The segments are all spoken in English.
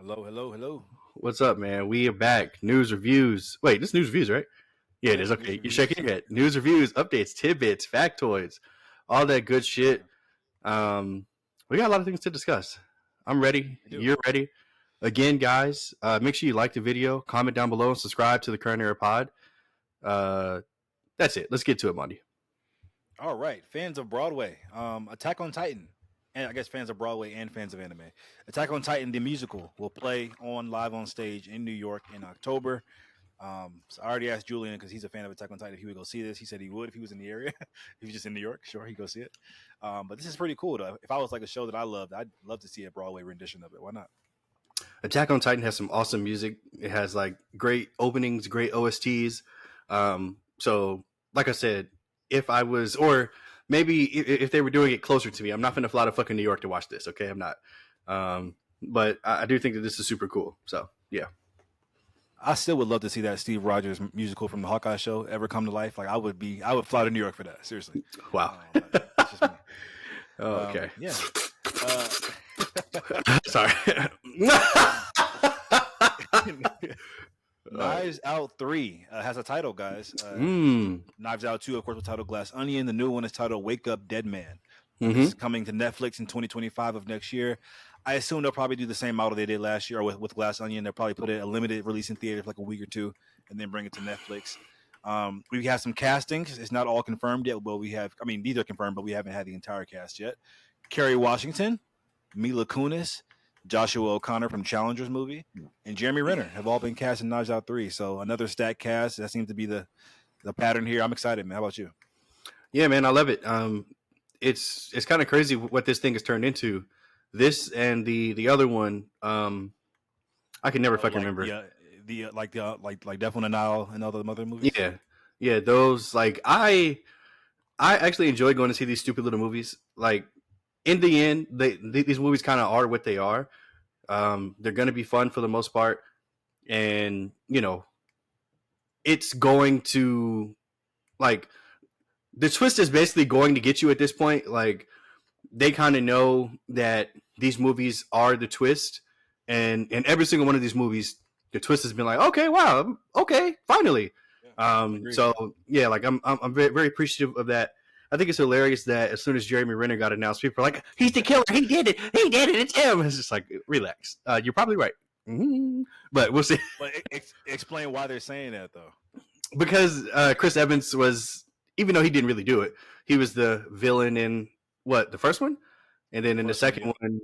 Hello, hello, hello. What's up, man? We are back. News reviews. Wait, this news reviews, right? Yeah, it Yeah, is. news Okay, you're reviews. shaking your head. News reviews, updates, tidbits, factoids, all that good Yeah, shit. Um, we got a lot of things to discuss. I'm ready. we do. You're ready. Again, guys, make sure you like the video, comment down below, and subscribe to the Current Era Pod. Uh, that's it. Let's get to it, Monty. All right, fans of Broadway, Attack on Titan, and I guess fans of Broadway and fans of anime. Attack on Titan, the musical, will play on live on stage in New York in October. So I already asked Julian because he's a fan of Attack on Titan if he would go see this. He said he would if he was in the area. If he was just in New York, sure, he'd go see it. But this is pretty cool. Though. If I was like a show that I loved, I'd love to see a Broadway rendition of it. Why not? Attack on Titan has some awesome music. It has like great openings, great OSTs. So, like I said, if I was, or maybe if they were doing it closer to me, I'm not going to fly to fucking New York to watch this. Okay, I'm not. But I do think that this is super cool. So, yeah. I still would love to see that Steve Rogers musical from the Hawkeye show ever come to life. Like I would fly to New York for that. Seriously. Wow. That's just me. Okay. Yeah. Uh, Sorry. Knives Out 3 has a title, guys. Knives Out 2, of course, was titled Glass Onion. The new one is titled Wake Up Dead Man. This is coming to Netflix in 2025 of next year. I assume they'll probably do the same model they did last year with Glass Onion. They'll probably put it a limited release in theater for like a week or two and then bring it to Netflix. We have some castings. It's not all confirmed yet, but we have, I mean, these are confirmed, but we haven't had the entire cast yet. Kerry Washington, Mila Kunis, Joshua O'Connor from Challengers movie, and Jeremy Renner have all been cast in Knives Out 3. So another stacked cast. That seems to be the pattern here. I'm excited, man. How about you? Yeah, man, I love it. It's kind of crazy what this thing has turned into. This and the other one, I can never fucking Like remember. like Death on the Nile and all the other movies. Yeah, yeah, those like I actually enjoy going to see these stupid little movies. Like in the end, these movies kind of are what they are. They're going to be fun for the most part, and it's going to like the twist is basically going to get you at this point. Like they kind of know that these movies are the twist, and in every single one of these movies, the twist has been like, okay, wow, okay, finally. Yeah, So yeah, like I'm very, very appreciative of that. I think it's hilarious that as soon as Jeremy Renner got announced, people are like, "He's the killer! He did it! He did it! It's him!" It's just like, relax. You're probably right, but we'll see. But explain why they're saying that though. Because Chris Evans was, even though he didn't really do it, he was the villain in what the first one, and then in the second one,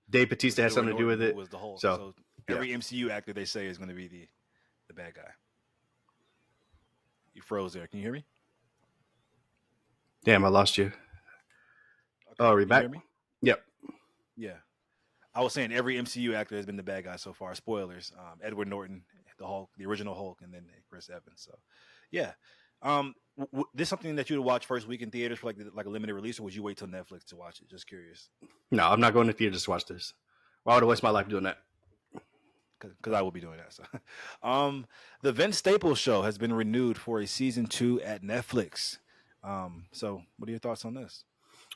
Dave Bautista had something to do with it. Was the Hulk. So, So every MCU actor they say is going to be the bad guy. You froze there. Can you hear me? damn, I lost you. Okay. Oh, are we Can you back? hear me? Yep. Yeah. I was saying every MCU actor has been the bad guy so far. Spoilers: Edward Norton, the Hulk, the original Hulk, and then Chris Evans. So, yeah. This something that you would watch first week in theaters for like a limited release, or would you wait till Netflix to watch it? Just curious, No, I'm not going to theaters to watch this. Why would I waste my life doing that? because I will be doing that. So, the Vince Staples show has been renewed for a season 2 at Netflix. So what are your thoughts on this?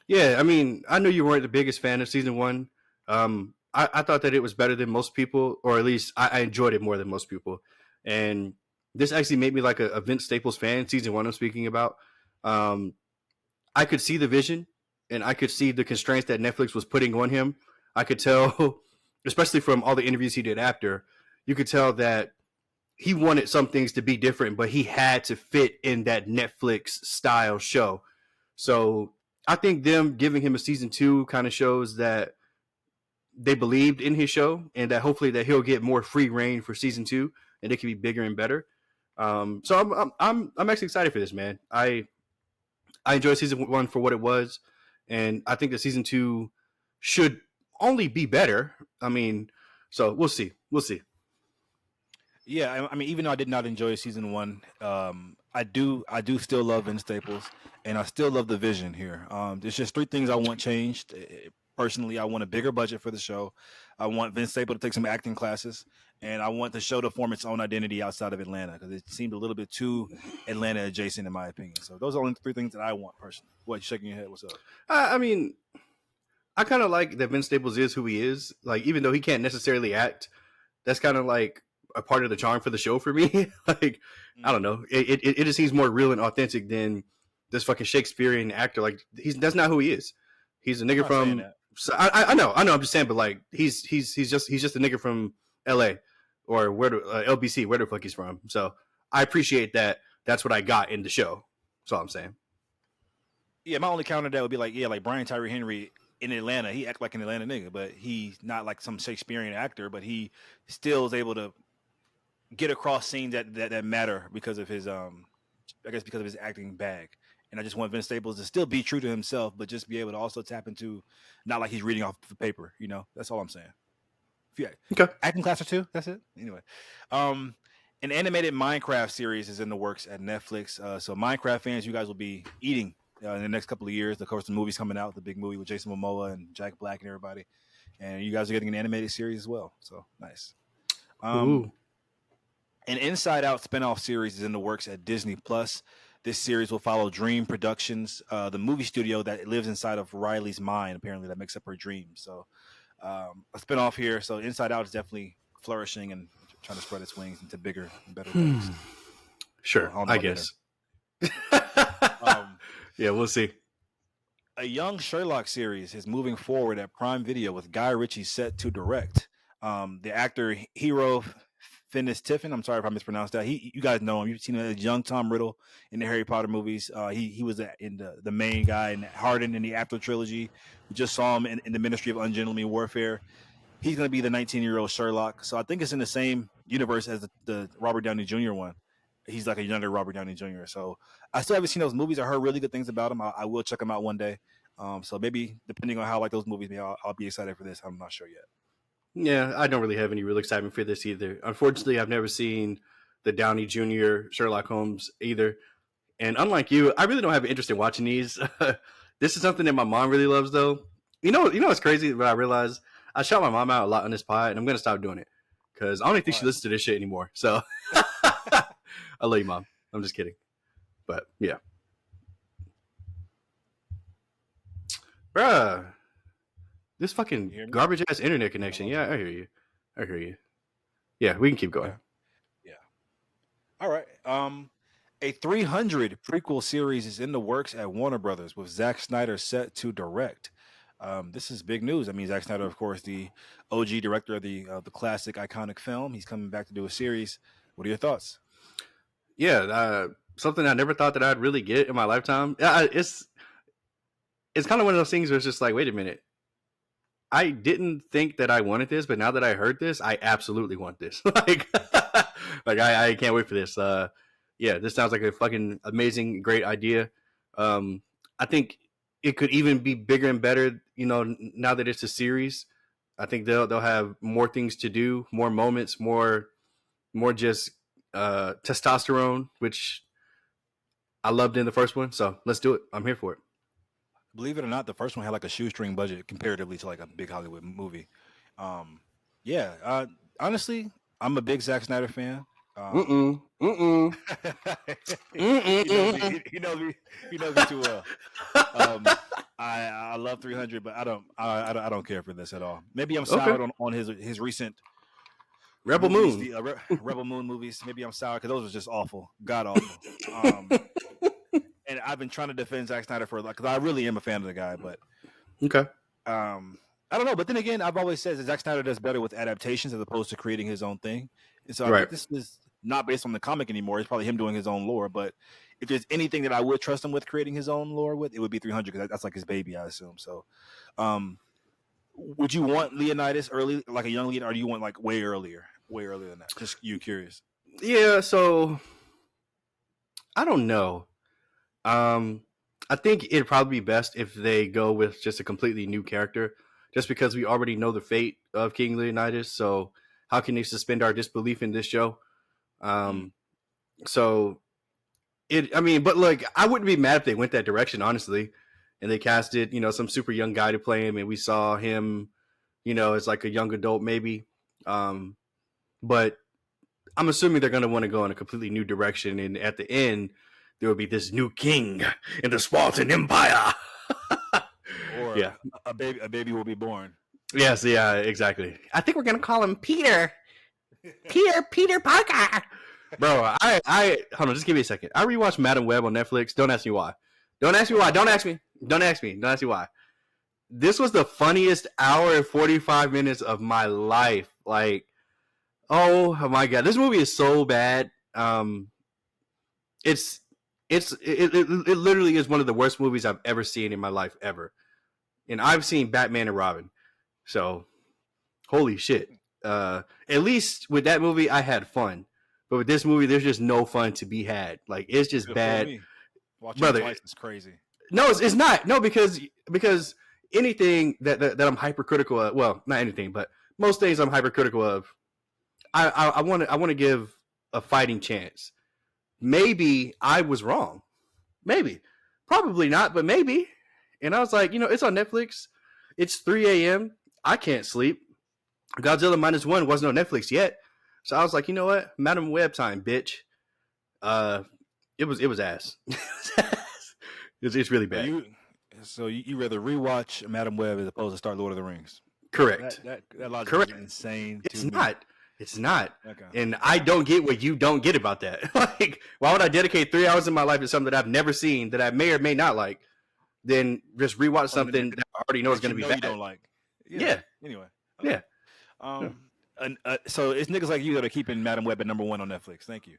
Yeah, I mean, I knew you weren't the biggest fan of season one. I thought that it was better than most people, or at least I enjoyed it more than most people. And this actually made me like a Vince Staples fan. Season one, I'm speaking about. Um, I could see the vision, and I could see the constraints that Netflix was putting on him. I could tell, especially from all the interviews he did after, you could tell that he wanted some things to be different, but he had to fit in that Netflix style show. So I think them giving him a season two kind of shows that they believed in his show, and that hopefully that he'll get more free reign for season two, and it can be bigger and better. So I'm actually excited for this, man. I enjoyed season one for what it was, and I think that season two should only be better. I mean, so we'll see. We'll see. Yeah, I mean, even though I did not enjoy season 1, I do still love Vince Staples, and I still love the vision here. There's just three things I want changed. Personally, I want a bigger budget for the show. I want Vince Staples to take some acting classes, and I want the show to form its own identity outside of Atlanta because it seemed a little bit too Atlanta adjacent, in my opinion. So those are only three things that I want personally. What, you shaking your head? What's up? I mean, I kind of like that Vince Staples is who he is. Like, even though he can't necessarily act, that's kind of like a part of the charm for the show for me. Like, I don't Mm. know, it just seems more real and authentic than this fucking Shakespearean actor. Like, that's not who he is. He's a I'm nigga not saying from. that. So I know. I'm just saying, but like, he's just a nigga from L.A. or LBC, where the fuck he's from. So I appreciate that. That's what I got in the show. That's all I'm saying. Yeah, my only counter to that would be like, yeah, like Brian Tyree Henry in Atlanta, he act like an Atlanta nigga, but he's not like some Shakespearean actor, but he still is able to get across scenes that matter because of his I guess because of his acting bag. And I just want Vince Staples to still be true to himself, but just be able to also tap into not like he's reading off the paper, you know. That's all I'm saying. Yeah, Okay. acting class or two. That's it. Anyway, um, an animated Minecraft series is in the works at Netflix. So Minecraft fans, you guys will be eating in the next couple of years. Of course, the movie's coming out, the big movie with Jason Momoa and Jack Black and everybody, and you guys are getting an animated series as well. So nice. Um, Ooh. an Inside Out spinoff series is in the works at Disney Plus. This series will follow Dream Productions, the movie studio that lives inside of Riley's mind, apparently, that makes up her dreams. So, a spinoff here. So, Inside Out is definitely flourishing and trying to spread its wings into bigger and better things. So, Sure, I don't know I about better. guess. Um, Yeah, we'll see. a young Sherlock series is moving forward at Prime Video with Guy Ritchie set to direct. The actor Hero Finis Tiffin, I'm sorry if I mispronounced that. You guys know him. You've seen him as young Tom Riddle in the Harry Potter movies. He was in the main guy in Harden in the After trilogy. We just saw him in the Ministry of Ungentlemanly Warfare. He's going to be the 19-year-old Sherlock. So I think it's in the same universe as the Robert Downey Jr. one. He's like a younger Robert Downey Jr. So I still haven't seen those movies. I heard really good things about them. I will check them out one day. So maybe depending on how I like those movies, maybe I'll be excited for this. I'm not sure yet. Yeah, I don't really have any real excitement for this either. Unfortunately, I've never seen the Downey Jr. Sherlock Holmes either. And unlike you, I really don't have an interest in watching these. This is something that my mom really loves, though. What's crazy? What I realized, I shout my mom out a lot on this pod, and I'm gonna stop doing it because I don't even think she listens to this shit anymore. So I love you, mom. I'm just kidding, but yeah, bruh, this fucking You hear me? garbage ass internet I connection. lost Yeah, you. I hear you. I hear you. Yeah, we can keep Okay. going. Yeah. All right. A 300 prequel series is in the works at Warner Brothers with Zack Snyder set to direct. This is big news. I mean, Zack Snyder, of course, the OG director of the classic iconic film. He's coming back to do a series. What are your thoughts? Yeah, something I never thought that I'd really get in my lifetime. Yeah, it's kind of one of those things where it's just like, wait a minute. I didn't think that I wanted this, but now that I heard this, I absolutely want this. Like I can't wait for this. Yeah, this sounds like a fucking amazing, great idea. I think it could even be bigger and better. Now that it's a series, I think they'll have more things to do, more moments, more just testosterone, which I loved in the first one. So let's do it. I'm here for it. Believe it or not, the first one had like a shoestring budget comparatively to like a big Hollywood movie. Um, yeah, honestly, I'm a big Zack Snyder fan. Um, Mm-mm. Mm-mm. he knows me. Mm-mm. He knows me too well. Um, I love 300, but I don't care for this at all. Maybe I'm Okay. soured on his recent Rebel movies, Moon. the Rebel Moon movies. Maybe I'm sour because those were just awful, god awful. And I've been trying to defend Zack Snyder for like because I really am a fan of the guy, but Okay. I don't know. But then again, I've always said that Zack Snyder does better with adaptations as opposed to creating his own thing. And so I Right. think this is not based on the comic anymore. It's probably him doing his own lore. But if there's anything that I would trust him with creating his own lore with, it would be 300 because that's like his baby, I assume. So, um, would you want Leonidas early, like a young Leonidas, or do you want like way earlier than that? Just you curious. Yeah. So I don't know. Um, I think it'd probably be best if they go with just a completely new character, just because we already know the fate of King Leonidas. So how can they suspend our disbelief in this show? Mm. Um, so I mean, but like, I wouldn't be mad if they went that direction, honestly. And they casted, some super young guy to play him, and we saw him, as like a young adult, maybe. But I'm assuming they're going to want to go in a completely new direction, and at the end, there will be this new king in the Spartan Empire. Or Yeah. a baby will be born. Yes. Yeah. Exactly. I think we're going to call him Peter. Peter Parker. Bro, I hold on, just give me a second. I rewatched Madam Web on Netflix. Don't ask me why. Don't ask me why. Don't ask me. Don't ask me. Don't ask me why. This was the funniest hour and 45 minutes of my life. Like, oh my god, this movie is so bad. It's it literally is one of the worst movies I've ever seen in my life ever. And I've seen Batman and Robin, so holy shit. At least with that movie, I had fun. But with this movie, there's just no fun to be had. Like it's just bad, Watching brother. it twice is crazy. No, it's not. No, because anything that I'm hypercritical of, well, not anything, but most things I'm hypercritical of, I want to give a fighting chance. Maybe I was wrong. Maybe, probably not, but maybe. And I was like, it's on Netflix. It's 3 a.m. I can't sleep. Godzilla -1 wasn't on Netflix yet, so I was like, you know what, Madam Web time, bitch. It was ass. It's really bad. So you rather rewatch Madam Web as opposed to start Lord of the Rings? Correct. That logic Correct. is insane. It's not. It's not. Okay. And I don't get what you don't get about that. Like, why would I dedicate 3 hours of my life to something that I've never seen, that I may or may not like, then just rewatch something that I already know is going to be bad? You don't like. Yeah. Anyway. Okay. Yeah. So it's niggas like you that are keeping Madam Web at #1 on Netflix. Thank you.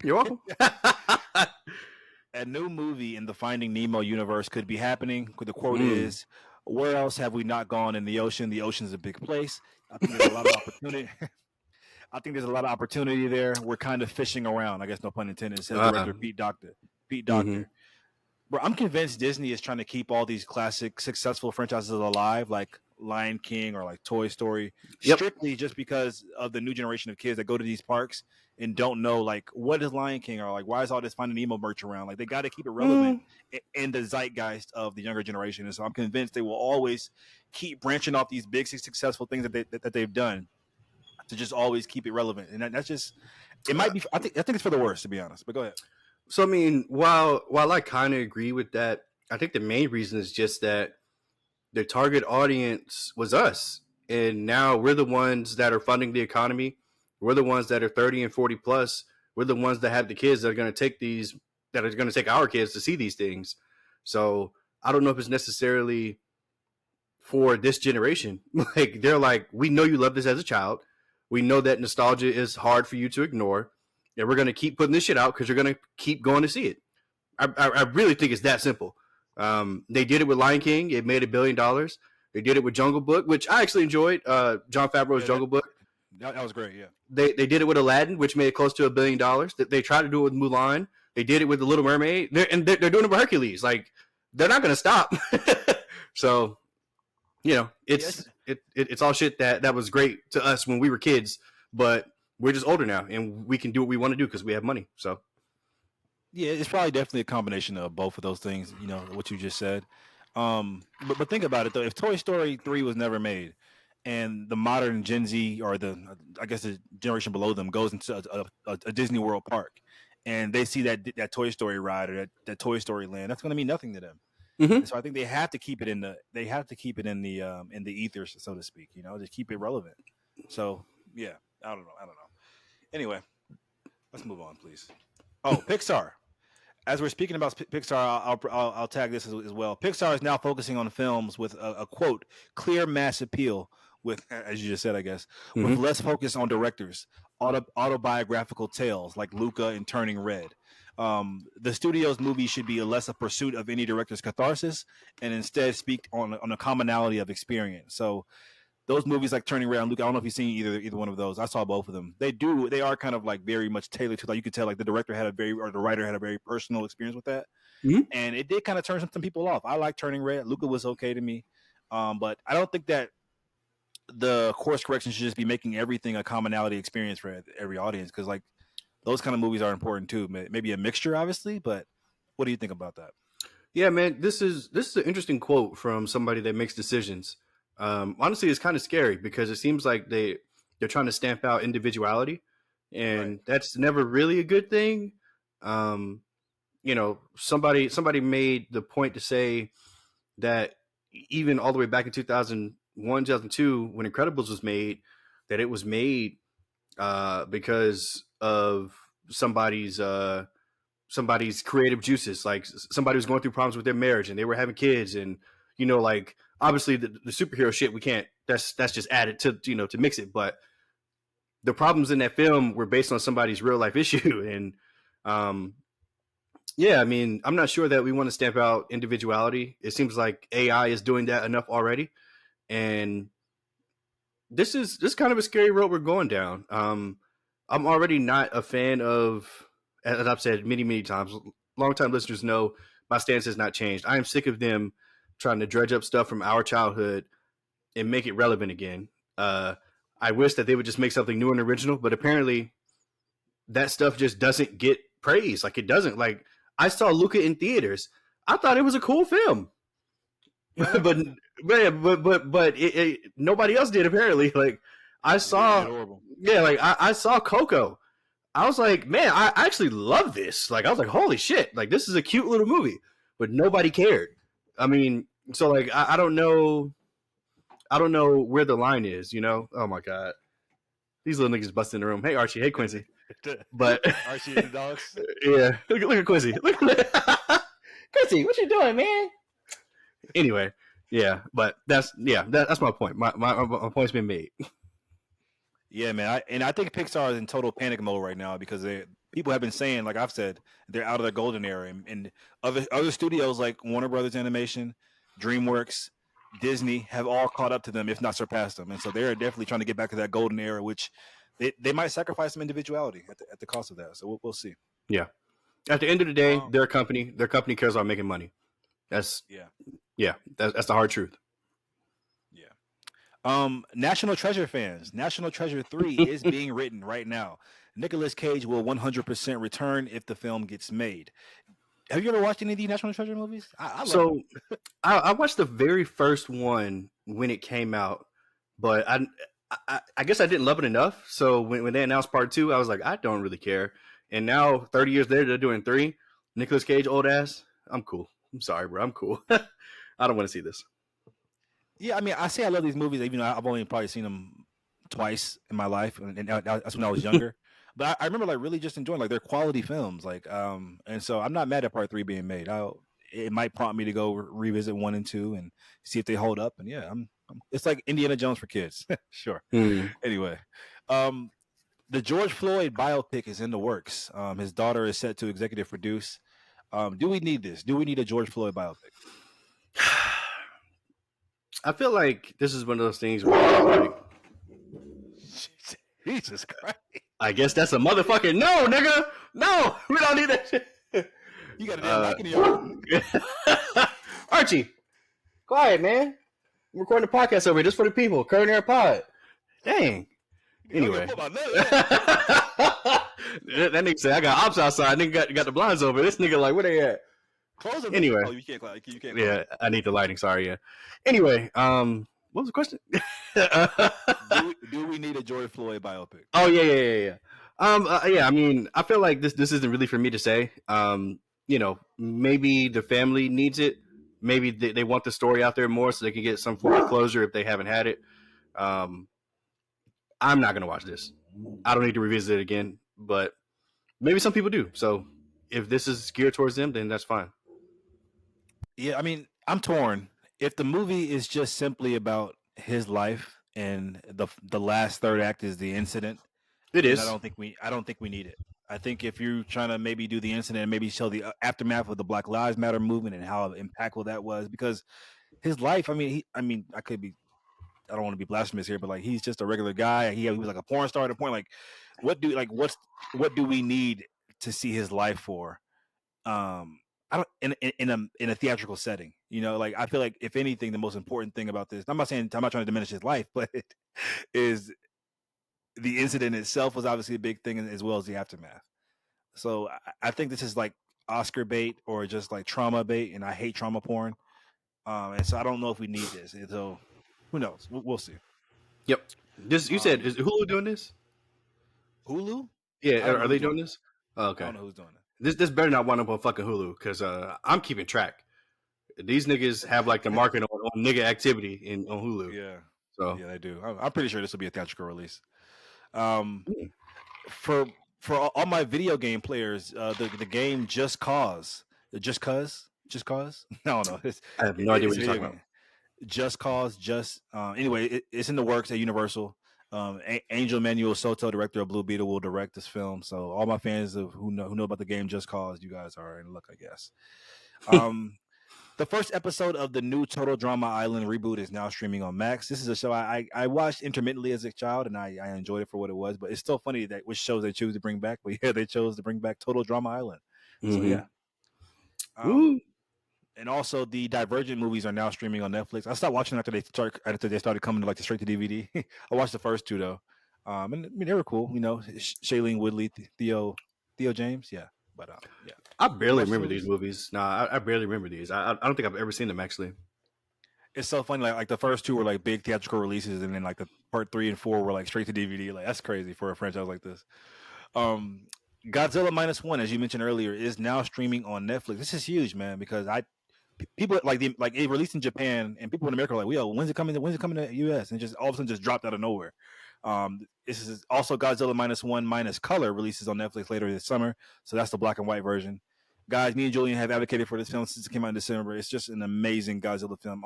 You're welcome. A new movie in the Finding Nemo universe could be happening. The quote is, "Where else have we not gone in the ocean? The ocean's a big place." I think there's a lot of opportunity. I think there's a lot of opportunity there. We're kind of fishing around. I guess no pun intended. Says director Pete Docter. Bro, I'm convinced Disney is trying to keep all these classic, successful franchises alive, like Lion King or like Toy Story, strictly just because of the new generation of kids that go to these parks and don't know, like, what is Lion King, or like, why is all this Finding Nemo merch around? Like, they got to keep it relevant in the zeitgeist of the younger generation. And so I'm convinced they will always keep branching off these big, successful things that they've done to just always keep it relevant. And that's just, it might be. I think it's for the worst, to be honest. But go ahead. So I mean, while I kind of agree with that, I think the main reason is just that the target audience was us, and now we're the ones that are funding the economy. We're the ones that are 30 and 40 plus. We're the ones that have the kids that are going to take our kids to see these things. So I don't know if it's necessarily for this generation. Like, they're like, we know you love this as a child. We know that nostalgia is hard for you to ignore. And we're going to keep putting this shit out because you're going to keep going to see it. I really think it's that simple. They did it with Lion King. It made $1 billion. They did it with Jungle Book, which I actually enjoyed. Jon Favreau's Jungle Book. That was great, yeah. They did it with Aladdin, which made close to $1 billion. They tried to do it with Mulan. They did it with The Little Mermaid. They're doing it with Hercules. Like, they're not going to stop. So, it's all shit that was great to us when we were kids, but we're just older now, and we can do what we want to do because we have money. So, yeah, it's probably definitely a combination of both of those things. What you just said. But think about it though. If Toy Story 3 was never made, and the modern Gen Z, or the generation below them, goes into a Disney World park, and they see that Toy Story ride or that Toy Story land, that's going to mean nothing to them. Mm-hmm. So I think they have to keep it in the ether, so to speak. Just keep it relevant. So yeah, I don't know. Anyway, let's move on, please. Oh, Pixar. As we're speaking about Pixar, I'll tag this as well. Pixar is now focusing on films with a quote clear mass appeal, with, as you just said, I guess, with less focus on directors, autobiographical tales like Luca and Turning Red. The studio's movie should be less a pursuit of any director's catharsis and instead speak on a commonality of experience. So those movies like Turning Red and Luke, I don't know if you've seen either one of those. I saw both of them. They are kind of like very much tailored to, like, you could tell like the writer had a very personal experience with that. And it did kind of turn some people off. I like Turning Red. Luca was okay to me. But I don't think that the course correction should just be making everything a commonality experience for every audience, because like those kind of movies are important too. Maybe a mixture, obviously, but what do you think about that? Yeah, man, this is an interesting quote from somebody that makes decisions. Honestly, it's kind of scary because it seems like they're trying to stamp out individuality, and that's never really a good thing. Somebody made the point to say that even all the way back in 2001, 2002, when Incredibles was made, that it was made because of somebody's creative juices. Like somebody was going through problems with their marriage and they were having kids, and like obviously the superhero shit we can't. That's just added to to mix it, but the problems in that film were based on somebody's real life issue, and yeah, I mean, I'm not sure that we want to stamp out individuality. It seems like AI is doing that enough already, and this kind of a scary road we're going down. I'm already not a fan of, as I've said many times. Longtime listeners know my stance has not changed. I am sick of them trying to dredge up stuff from our childhood and make it relevant again. I wish that they would just make something new and original, but apparently that stuff just doesn't get praise. Like it doesn't. Like I saw Luca in theaters. I thought it was a cool film, but nobody else did apparently. Like I saw, yeah, like I saw Coco. I was like, man, I actually love this. Like I was like, holy shit, like this is a cute little movie, but nobody cared. I mean, so like I don't know. I don't know where the line is, Oh my god, these little niggas busting in the room. Hey Archie, hey Quincy. But Archie and the dogs. Yeah, look at Quincy. Look at Quincy. What you doing, man? Anyway, yeah, but that's my point. My point's been made. Yeah, man. I think Pixar is in total panic mode right now because people have been saying, like I've said, they're out of their golden era, and other studios like Warner Brothers Animation, DreamWorks, Disney have all caught up to them, if not surpassed them, and so they're definitely trying to get back to that golden era, which they might sacrifice some individuality at the cost of that. So we'll see. Yeah. At the end of the day, their company cares about making money. That's that's the hard truth. Yeah. National Treasure fans, National Treasure 3 is being written right now. Nicolas Cage will 100% return if the film gets made. Have you ever watched any of the National Treasure movies? I love them. I watched the very first one when it came out, but I guess I didn't love it enough. So when they announced part 2, I was like, I don't really care. And now 30 years later, they're doing 3. Nicolas Cage, old ass. I'm cool. I'm sorry, bro. I'm cool. I don't want to see this. Yeah, I mean, I say I love these movies, even though I've only probably seen them twice in my life, and that's when I was younger. But I remember like really just enjoying like they're quality films, like and so I'm not mad at part 3 being made. It might prompt me to go revisit 1 and 2 and see if they hold up. And yeah, it's like Indiana Jones for kids. Sure. Anyway, the George Floyd biopic is in the works. His daughter is set to executive produce. Do we need this? Do we need a George Floyd biopic? I feel like this is one of those things where Jesus Christ. I guess that's a motherfucking no, nigga. No, we don't need that shit. You got a damn mic in your Archie, quiet, man. I'm recording a podcast over here just for the people. Current Air Pod. Dang. Anyway. That nigga said, I got ops outside. Nigga got the blinds over. This nigga like, where they at? Close them. Anyway. Oh, you can't. Yeah, I need the lighting. Sorry, yeah. Anyway, what was the question? do we need a George Floyd biopic? Oh yeah. Yeah. I mean, I feel like this isn't really for me to say. Maybe the family needs it. Maybe they want the story out there more so they can get some form of closure if they haven't had it. I'm not gonna watch this. I don't need to revisit it again, but maybe some people do. So if this is geared towards them, then that's fine. Yeah, I mean, I'm torn. If the movie is just simply about his life and the last third act is the incident, it is. I don't think we need it. I think if you're trying to maybe do the incident and maybe show the aftermath of the Black Lives Matter movement and how impactful that was, because his life, I mean, I don't want to be blasphemous here, but like he's just a regular guy. He was like a porn star at a point. Like, what do we need to see his life for? I don't in a theatrical setting, like I feel like if anything, the most important thing about this, I'm not trying to diminish his life, but it is the incident itself was obviously a big thing as well as the aftermath. So I think this is like Oscar bait or just like trauma bait, and I hate trauma porn. And so I don't know if we need this. And so who knows? We'll see. Yep. You said is Hulu doing this? Hulu? Yeah. Are they doing this? Oh, okay. I don't know who's doing it. This better not wind up on fucking Hulu because I'm keeping track. These niggas have like the market on nigga activity on Hulu. Yeah. So yeah, they do. I'm pretty sure this will be a theatrical release. Um, for all my video game players, the game Just Cause. I don't know. I have no idea what It's a you're video talking about. game. Just Cause. Anyway, it's in the works at Universal. Angel Manuel Soto, director of Blue Beetle, will direct this film. So all my fans who know about the game Just Cause, you guys are in luck, I guess. Um, the first episode of the new Total Drama Island reboot is now streaming on Max. This is a show I watched intermittently as a child, and I enjoyed it for what it was. But it's still funny that which shows they choose to bring back. But yeah, they chose to bring back Total Drama Island. So Mm-hmm. yeah. Woo. And also the Divergent movies are now streaming on Netflix. I stopped watching after they started coming to like the straight to DVD. I watched the first two though, and I mean they were cool. You know, Shailene Woodley, Theo James, yeah. But yeah, I you barely watch those remember these movies? movies. Nah, I barely remember these. I don't think I've ever seen them actually. It's so funny. Like the first two were like big theatrical releases, and then like the part 3 and 4 were like straight to DVD. Like that's crazy for a franchise like this. Um, Godzilla minus one, as you mentioned earlier, is now streaming on Netflix. This is huge, man, because people like it released in Japan, and people in America are like, "Yo, when's it coming? When's it coming to US?" And just all of a sudden, just dropped out of nowhere. This is also Godzilla minus one minus color releases on Netflix later this summer, so that's the black and white version. Guys, me and Julian have advocated for this film since it came out in December. It's just an amazing Godzilla film.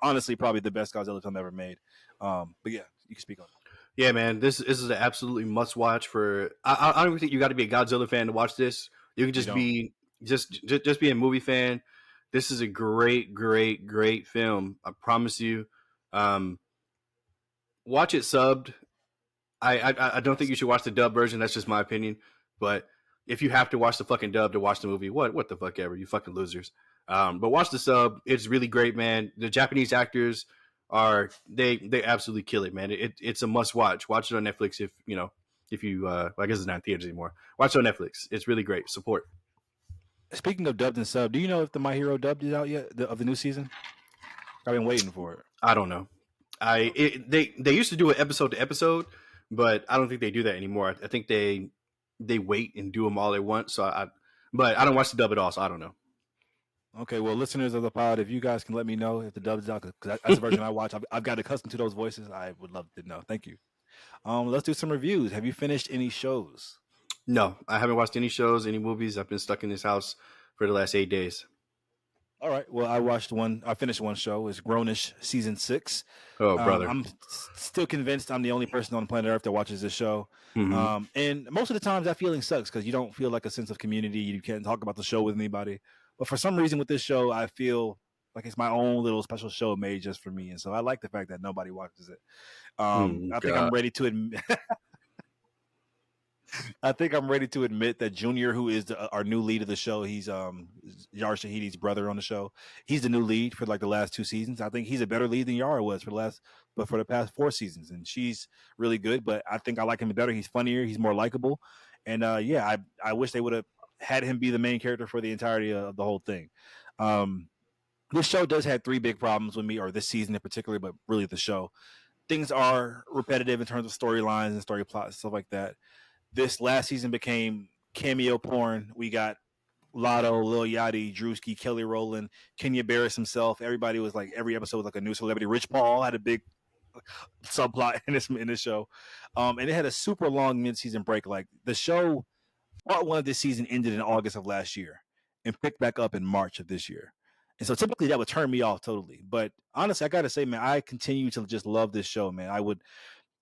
Honestly, probably the best Godzilla film ever made. But yeah, you can speak on it. Yeah, man, this is an absolutely must watch. For I don't even think you got to be a Godzilla fan to watch this. You can You just don't. be just be a movie fan. This is a great film. I promise you. Um, Watch it subbed. I don't think Yes. you should watch the dub version. That's just my opinion. But if you have to watch the fucking dub to watch the movie, what the fuck ever, you fucking losers. But watch the sub. It's really great, man. The Japanese actors are they absolutely kill it, man. It's a must watch. Watch it on Netflix if you I guess it's not in theaters anymore. Watch it on Netflix. It's really great. Support. Speaking of dubbed and sub, do you know if the My Hero dubbed is out yet of the new season? I've been waiting for it. I don't know. They used to do it episode to episode, but I don't think they do that anymore. I think they wait and do them all at once. But I don't watch the dub at all, so I don't know. Okay, well, listeners of the pod, if you guys can let me know if the dub is out, because that's the version I watch. I've got accustomed to those voices. I would love to know. Thank you. Let's do some reviews. Have you finished any shows? No, I haven't watched any shows, any movies. I've been stuck in this house for the last 8 days. All right. Well, I watched one. I finished one show. It's Grownish season 6. Oh, brother. I'm still convinced I'm the only person on planet Earth that watches this show. Mm-hmm. And most of the times that feeling sucks because you don't feel like a sense of community. You can't talk about the show with anybody. But for some reason with this show, I feel like it's my own little special show made just for me. And so I like the fact that nobody watches it. Mm, I think I'm God. ready to admit. I think I'm ready to admit that Junior, who is our new lead of the show, he's Yara Shahidi's brother on the show. He's the new lead for like the last 2 seasons. I think he's a better lead than Yara was for the past 4 seasons, and she's really good. But I think I like him better. He's funnier. He's more likable, and yeah, I wish they would have had him be the main character for the entirety of the whole thing. Um, this show does have three big problems with me, or this season in particular, but really the show. Things are repetitive in terms of storylines and story plots, stuff like that. This last season became cameo porn. We got Lotto, Lil Yachty, Drewski, Kelly Rowland, Kenya Barris himself. Everybody was like every episode was like a new celebrity. Rich Paul had a big subplot in this show, and it had a super long mid season break. Like the show, part one of this season ended in August of last year, and picked back up in March of this year. And so typically that would turn me off totally. But honestly, I gotta say, man, I continue to just love this show, man.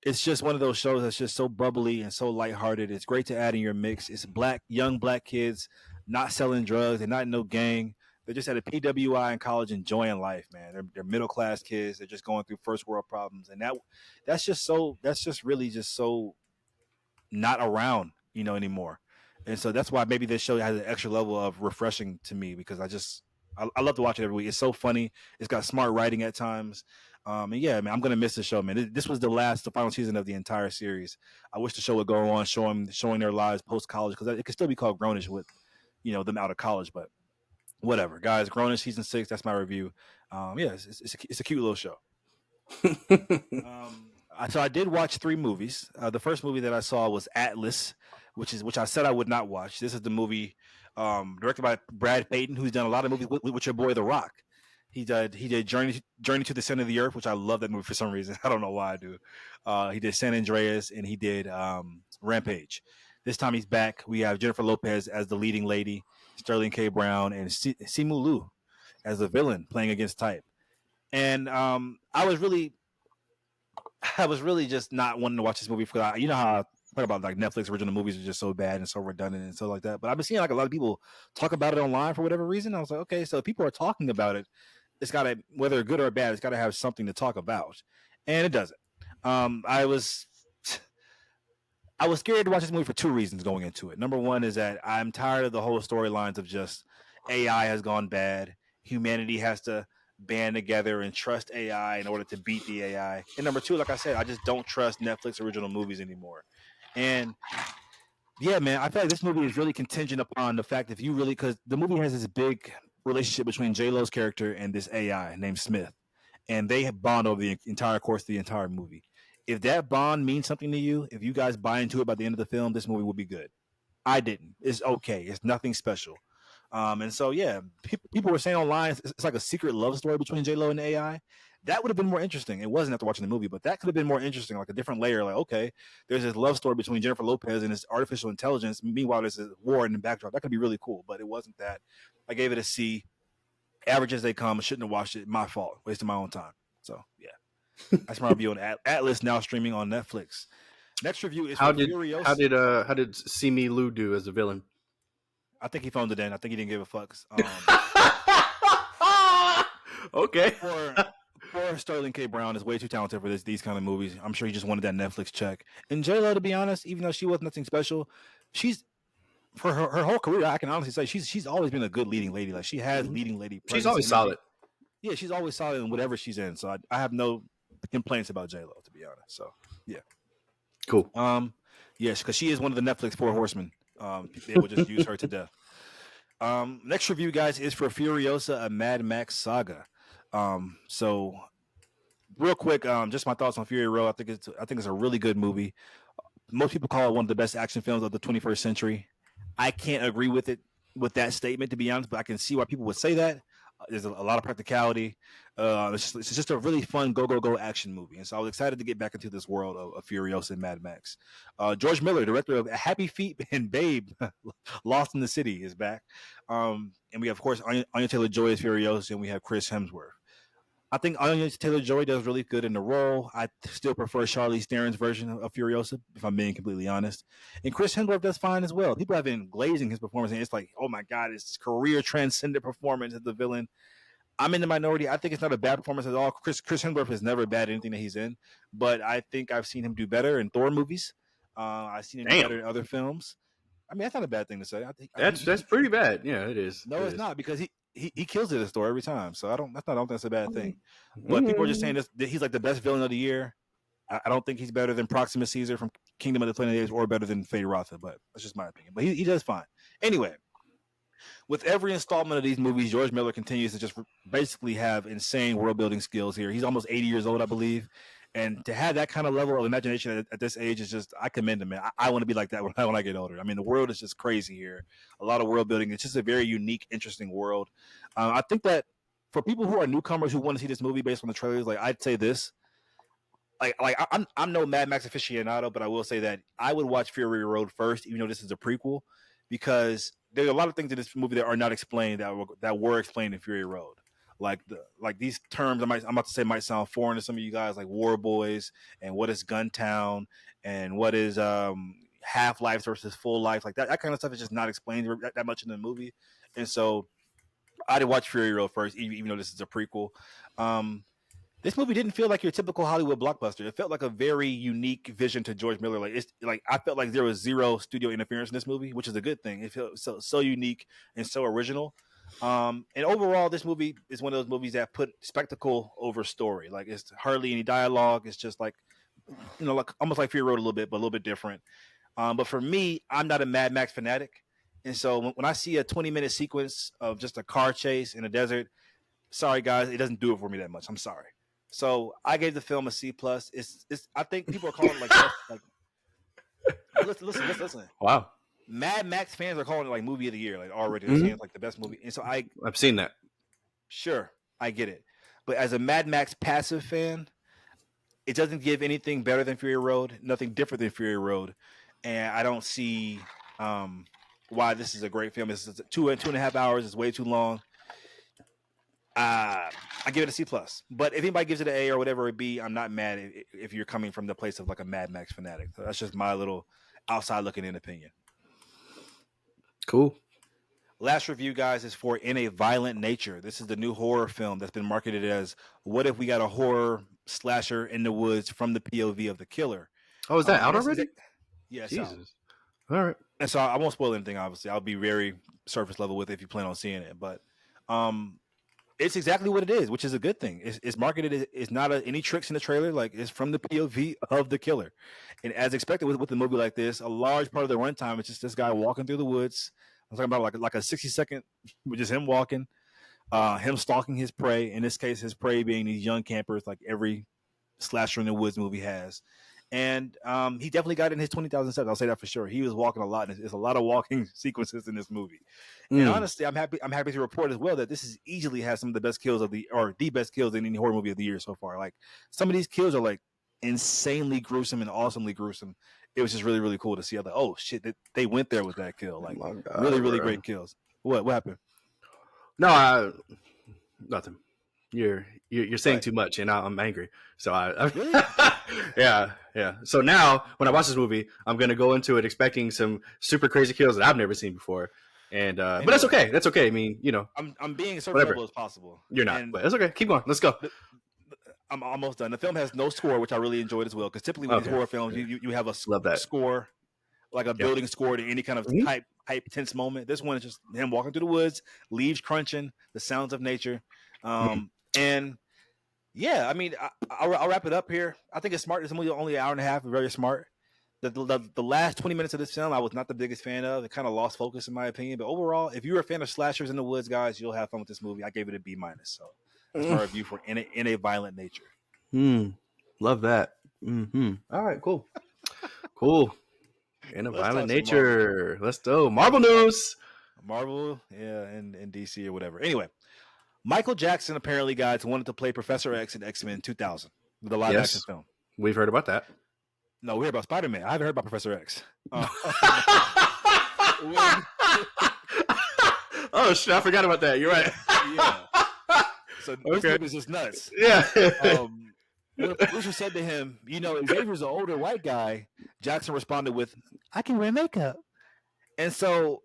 It's just one of those shows that's just so bubbly and so lighthearted. It's great to add in your mix. It's young black kids not selling drugs. They're not in no gang. They're just at a PWI in college enjoying life, man. They're middle class kids. They're just going through first world problems, and that's just really just so not around, anymore. And so that's why maybe this show has an extra level of refreshing to me because I love to watch it every week. It's so funny. It's got smart writing at times. And yeah, man, I'm gonna miss the show, man. This was the final season of the entire series. I wish the show would go on, showing their lives post college because it could still be called Grownish with, them out of college. But whatever, guys. Grownish season 6. That's my review. Yeah, it's a cute little show. So I did watch 3 movies. The first movie that I saw was Atlas, which I said I would not watch. This is the movie directed by Brad Payton, who's done a lot of movies with your boy The Rock. He did Journey to the Center of the Earth, which I love that movie for some reason. I don't know why I do. He did San Andreas, and he did Rampage. This time he's back. We have Jennifer Lopez as the leading lady, Sterling K. Brown, and Simu Liu as the villain playing against type. And I was really just not wanting to watch this movie because you know how I talk about like Netflix original movies are just so bad and so redundant and stuff like that. But I've been seeing like a lot of people talk about it online for whatever reason. I was like, okay, so if people are talking about it, it's got to, whether good or bad, it's got to have something to talk about, and it doesn't. Um, I was I was scared to watch this movie for two reasons going into it. Number one is that I'm tired of the whole storylines of just AI has gone bad. Humanity has to band together and trust AI in order to beat the AI. And number two, like I said, I just don't trust Netflix original movies anymore. And yeah, man, I feel like this movie is really contingent upon the fact if you really, because the movie has this big relationship between J Lo's character and this AI named Smith, and they have bond over the entire course of the entire movie. If that bond means something to you, if you guys buy into it by the end of the film, this movie will be good. I didn't. It's okay. It's nothing special. And so yeah, people were saying online it's like a secret love story between J Lo and AI. That would have been more interesting. It wasn't after watching the movie, but that could have been more interesting, like a different layer. Like, okay, there's this love story between Jennifer Lopez and this artificial intelligence. Meanwhile, there's a war in the backdrop. That could be really cool, but it wasn't that. I gave it a C. Average as they come. I shouldn't have watched it. My fault. Wasting my own time. So yeah, that's my review on Atlas, now streaming on Netflix. Next review is How for did how Furiosa. did uh how did Simi Lu do as a villain? I think he phoned it in. I think he didn't give a fuck. Okay. Poor, poor Sterling K. Brown is way too talented for these kind of movies. I'm sure he just wanted that Netflix check. And J Lo, to be honest, even though she was nothing special, she's for her whole career. I can honestly say she's always been a good leading lady. Like she has Mhm. leading lady She's presence always energy. solid. Yeah, she's always solid in whatever she's in. So I have no complaints about J Lo, to be honest. So yeah. Cool. Yes, because she is one of the Netflix four horsemen. They will just use her to death. Next review, guys, is for Furiosa, a Mad Max saga. So real quick, just my thoughts on Fury Road. I think it's a really good movie. Most people call it one of the best action films of the 21st century. I can't agree with it with that statement, to be honest, but I can see why people would say that. There's a lot of practicality. It's just a really fun go action movie, and so I was excited to get back into this world of Furiosa and Mad Max. George Miller, director of Happy Feet and Babe, Lost in the City, is back. And we have, of course, Anya Taylor Joy as Furiosa, and we have Chris Hemsworth. I think Anya Taylor Joy does really good in the role. I still prefer Charlize Theron's version of Furiosa, if I'm being completely honest. And Chris Hemsworth does fine as well. People have been glazing his performance, and it's like, oh my god, it's career transcendent performance as the villain. I'm in the minority. I think it's not a bad performance at all. Chris Hemsworth is never bad at anything that he's in, but I think I've seen him do better in Thor movies. I've seen him do better Damn. in other films. I mean, that's not a bad thing to say. I think That's pretty bad. Yeah, it is. no, It it's is. not because he kills it at Thor every time. So I don't think that's a bad thing. But people are just saying Mm. this, that he's like the best villain of the year. I don't think he's better than Proxima Caesar from Kingdom of the Planet of the Apes or better than Fade Rotha, but that's just my opinion. But he does fine. Anyway, with every installment of these movies, George Miller continues to just basically have insane world building skills here. He's almost 80 years old, I believe. And to have that kind of level of imagination at this age is just, I commend him, man. I want to be like that when I get older. I mean, the world is just crazy here. A lot of world building. It's just a very unique, interesting world. I think that for people who are newcomers who want to see this movie based on the trailers, like I'd say this, I'm no Mad Max aficionado, but I will say that I would watch Fury Road first, even though this is a prequel, because there are a lot of things in this movie that are not explained that were explained in Fury Road. Like these terms I'm about to say might sound foreign to some of you guys, like War Boys and what is Guntown and what is half life versus full life, like that kind of stuff is just not explained that much in the movie, and so I did watch Fury Road first, even though this is a prequel. Um, this movie didn't feel like your typical Hollywood blockbuster. It felt like a very unique vision to George Miller. Like it's like I felt like there was zero studio interference in this movie, which is a good thing. It felt so unique and so original. And overall, this movie is one of those movies that put spectacle over story. Like it's hardly any dialogue. It's just like like almost like Fury Road a little bit, but a little bit different. But for me, I'm not a Mad Max fanatic, and so when I see a 20-minute sequence of just a car chase in a desert, sorry guys, it doesn't do it for me that much. I'm sorry. So I gave the film a C plus. It's I think people are calling it like best like listen. Wow. Mad Max fans are calling it like movie of the year, like already. They're saying Hmm. it's like the best movie. And so I I've seen that. sure. I get it. But as a Mad Max passive fan, it doesn't give anything better than Fury Road, nothing different than Fury Road, and I don't see why this is a great film. It's 2.5 hours. It's way too long. I give it a C plus. But if anybody gives it an A or whatever it be, I'm not mad if you're coming from the place of like a Mad Max fanatic. So that's just my little outside looking in opinion. Cool. Last review, guys, is for In a Violent Nature. This is the new horror film that's been marketed as what if we got a horror slasher in the woods from the POV of the killer. Oh, is that out already? Yeah, it's Jesus. Out. All right. And so I won't spoil anything, obviously. I'll be very surface level with it if you plan on seeing it. But it's exactly what it is, which is a good thing. It's marketed. It's not any tricks in the trailer. Like, it's from the POV of the killer, and as expected with a movie like this, a large part of the runtime is just this guy walking through the woods. I'm talking about like a 60-second, with just him walking, him stalking his prey. In this case, his prey being these young campers, like every slasher in the woods movie has. And he definitely got in his 20,000 steps. I'll say that for sure. He was walking a lot, and there's a lot of walking sequences in this movie. And honestly, I'm happy to report as well that this is easily has some of the best kills the best kills in any horror movie of the year so far. Like, some of these kills are like insanely gruesome and awesomely gruesome. It was just really, really cool to see. I was like, oh shit, they went there with that kill. Like, God, really, really great kills. What happened? No, nothing. You're saying too much, and I'm angry. So really? yeah. So now, when I watch this movie, I'm gonna go into it expecting some super crazy kills that I've never seen before, and anyway, but that's okay. That's okay. I mean, I'm being as surface as possible. You're not, but it's okay. Keep going. Let's go. I'm almost done. The film has no score, which I really enjoyed as well. Because typically with these horror films, you have a score, like a building score to any kind of hype tense moment. This one is just him walking through the woods, leaves crunching, the sounds of nature, and yeah, I mean, I'll wrap it up here. I think it's smart. It's only an hour and a half. Very smart. The last 20 minutes of this film, I was not the biggest fan of. It kind of lost focus, in my opinion. But overall, if you're a fan of slashers in the woods, guys, you'll have fun with this movie. I gave it a B minus. So that's my review for In a Violent Nature. Love that. All right, cool. In a Violent Nature. Let's go. Marvel news. Marvel, yeah, and DC or whatever. Anyway, Michael Jackson apparently, guys, wanted to play Professor X in X-Men 2000, the live action film. We've heard about that. No, we heard about Spider-Man. I haven't heard about Professor X. Oh shit! I forgot about that. You're right. Yeah. So this movie is just nuts. Yeah. Lucius said to him, Xavier's an older white guy. Jackson responded with, "I can wear makeup." And so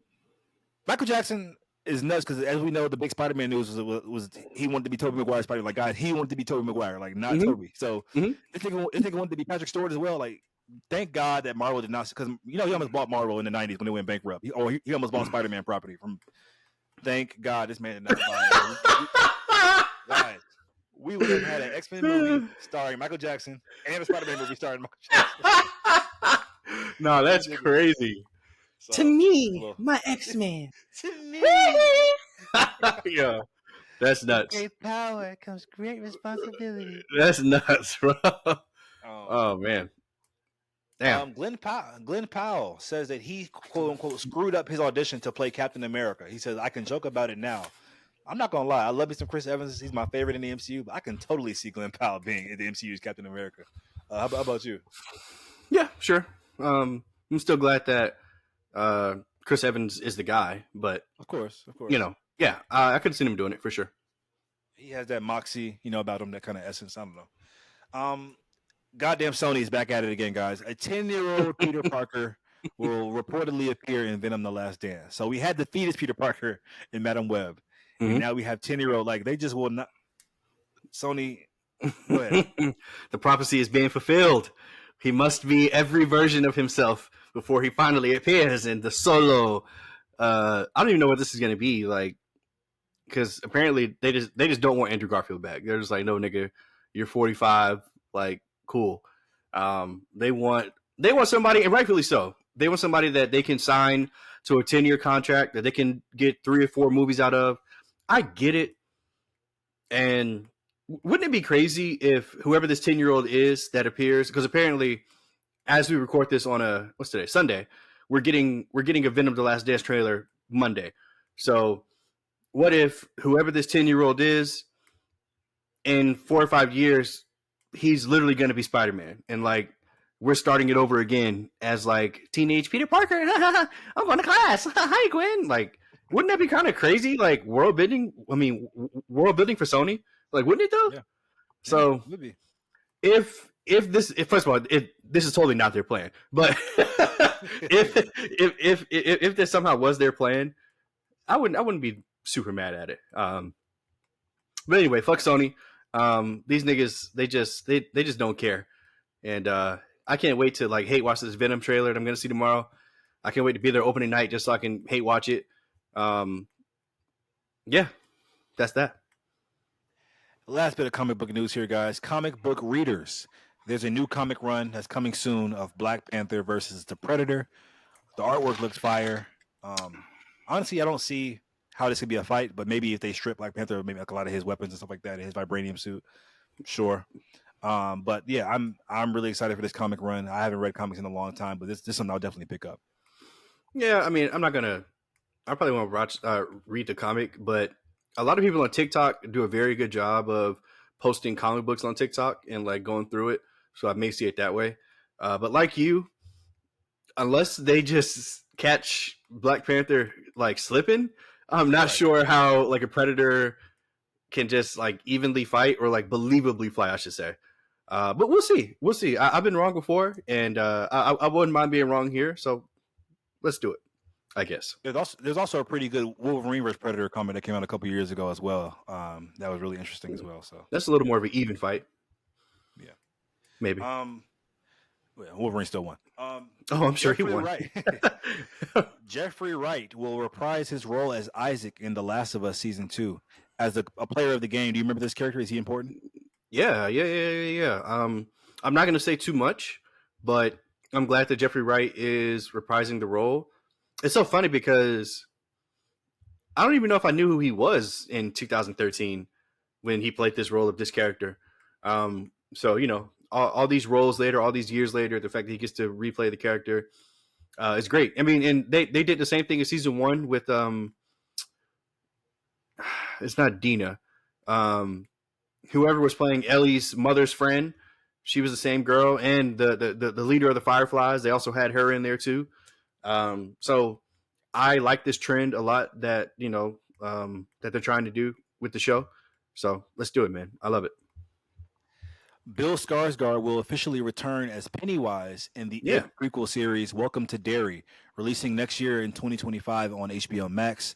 Michael Jackson is nuts because, as we know, the big Spider-Man news was he wanted to be Tobey Maguire's Spider-Man. Like, God, he wanted to be Tobey Maguire, like, not Tobey. So this nigga wanted to be Patrick Stewart as well. Like, thank God that Marvel did not, because he almost bought Marvel in the 90s when they went bankrupt. He almost bought Spider-Man property from. Thank God this man did not buy it. Guys, we would have had an X-Men movie starring Michael Jackson and a Spider-Man movie starring Michael Jackson. No, that's crazy. So, to me, my X-Men. To me. Yeah. That's nuts. Great power comes great responsibility. That's nuts, bro. Oh man. Damn. Glenn Powell says that he, quote unquote, screwed up his audition to play Captain America. He says, "I can joke about it now. I'm not gonna lie. I love me some Chris Evans. He's my favorite in the MCU, but I can totally see Glenn Powell being in the MCU's Captain America." How about you? Yeah, sure. I'm still glad that Chris Evans is the guy, but of course, yeah, I could have seen him doing it for sure. He has that moxie, about him, that kind of essence. I don't know. Goddamn Sony is back at it again, guys. A 10-year-old Peter Parker will reportedly appear in Venom: The Last Dance. So we had the fetus Peter Parker in Madam Web, and now we have 10-year-old. Like, they just will not. Sony, go ahead. The prophecy is being fulfilled. He must be every version of himself before he finally appears in the solo. I don't even know what this is going to be like, because apparently they just don't want Andrew Garfield back. They're just like, no, nigga, you're 45. Like, cool. They want somebody, and rightfully so. They want somebody that they can sign to a 10-year contract that they can get 3 or 4 movies out of. I get it. And wouldn't it be crazy if whoever this 10-year-old is that appears, because apparently, as we record this on what's today? Sunday. We're getting a Venom: The Last Dance trailer Monday. So what if whoever this 10-year-old is in 4 or 5 years, he's literally going to be Spider-Man, and like we're starting it over again as like teenage Peter Parker. I'm going to class. Hi, Gwen. Like, wouldn't that be kind of crazy? Like world building. I mean, world building for Sony. Like, wouldn't it though? Yeah. So would be. If first of all, this is totally not their plan, but if this somehow was their plan, I wouldn't be super mad at it. But anyway, fuck Sony. These niggas, they just don't care, and I can't wait to like hate watch this Venom trailer that I'm gonna see tomorrow. I can't wait to be there opening night just so I can hate watch it. Yeah, that's that. Last bit of comic book news here, guys. Comic book readers. There's a new comic run that's coming soon of Black Panther versus the Predator. The artwork looks fire. Honestly, I don't see how this could be a fight, but maybe if they strip Black Panther, maybe like a lot of his weapons and stuff like that, his vibranium suit, sure. But yeah, I'm really excited for this comic run. I haven't read comics in a long time, but this is something I'll definitely pick up. Yeah, I mean, I probably won't read the comic, but a lot of people on TikTok do a very good job of posting comic books on TikTok and like going through it. So I may see it that way. But like you, unless they just catch Black Panther like slipping, I'm not sure how like a Predator can just like evenly fight or like believably fly, I should say. But we'll see. We'll see. I've been wrong before, and I wouldn't mind being wrong here. So let's do it, I guess. There's also a pretty good Wolverine vs. Predator comic that came out a couple years ago as well. That was really interesting as well. So that's a little more of an even fight. Yeah, maybe. Wolverine still won. I'm sure Jeffrey he won. Wright. Jeffrey Wright will reprise his role as Isaac in The Last of Us Season 2 as a player of the game. Do you remember this character? Is he important? Yeah. I'm not going to say too much, but I'm glad that Jeffrey Wright is reprising the role. It's so funny because I don't even know if I knew who he was in 2013 when he played this role of this character. So, you know, all these roles later, all these years later, the fact that he gets to replay the character is great. I mean, and they did the same thing in season 1 with it's not Dina. Whoever was playing Ellie's mother's friend, she was the same girl, and the leader of the Fireflies, they also had her in there too. So I like this trend a lot that, you know, that they're trying to do with the show. So let's do it, man. I love it. Bill Skarsgård will officially return as Pennywise in the It prequel series Welcome to Derry, releasing next year in 2025 on HBO Max.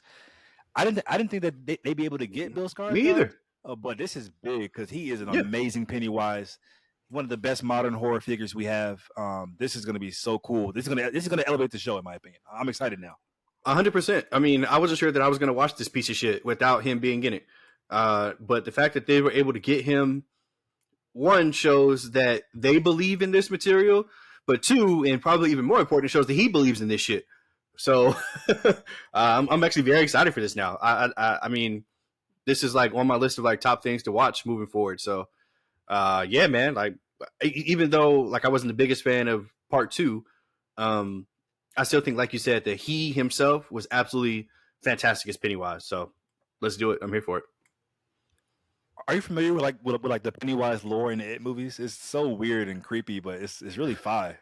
I didn't think that they'd be able to get Bill Skarsgård. Me either. But this is big because he is an amazing Pennywise, one of the best modern horror figures we have. This is going to be so cool. This is going to elevate the show, in my opinion. I'm excited now. 100%. I mean, I wasn't sure that I was going to watch this piece of shit without him being in it. But the fact that they were able to get him, one, shows that they believe in this material, but two, and probably even more important, shows that he believes in this shit. So I'm actually very excited for this now. I mean, this is like on my list of like top things to watch moving forward. So yeah, man, like even though like I wasn't the biggest fan of part 2, I still think, like you said, that he himself was absolutely fantastic as Pennywise. So let's do it. I'm here for it. Are you familiar with like the Pennywise lore in the It movies? It's so weird and creepy, but it's really fire.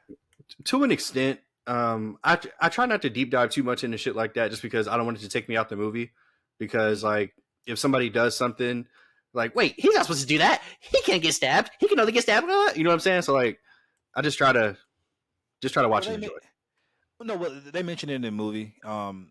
To an extent, I try not to deep dive too much into shit like that, just because I don't want it to take me out the movie. Because like if somebody does something, like wait, he's not supposed to do that. He can't get stabbed. He can only get stabbed. You know what I'm saying? So like, I just try to watch and enjoy it. No, well, they mentioned it in the movie.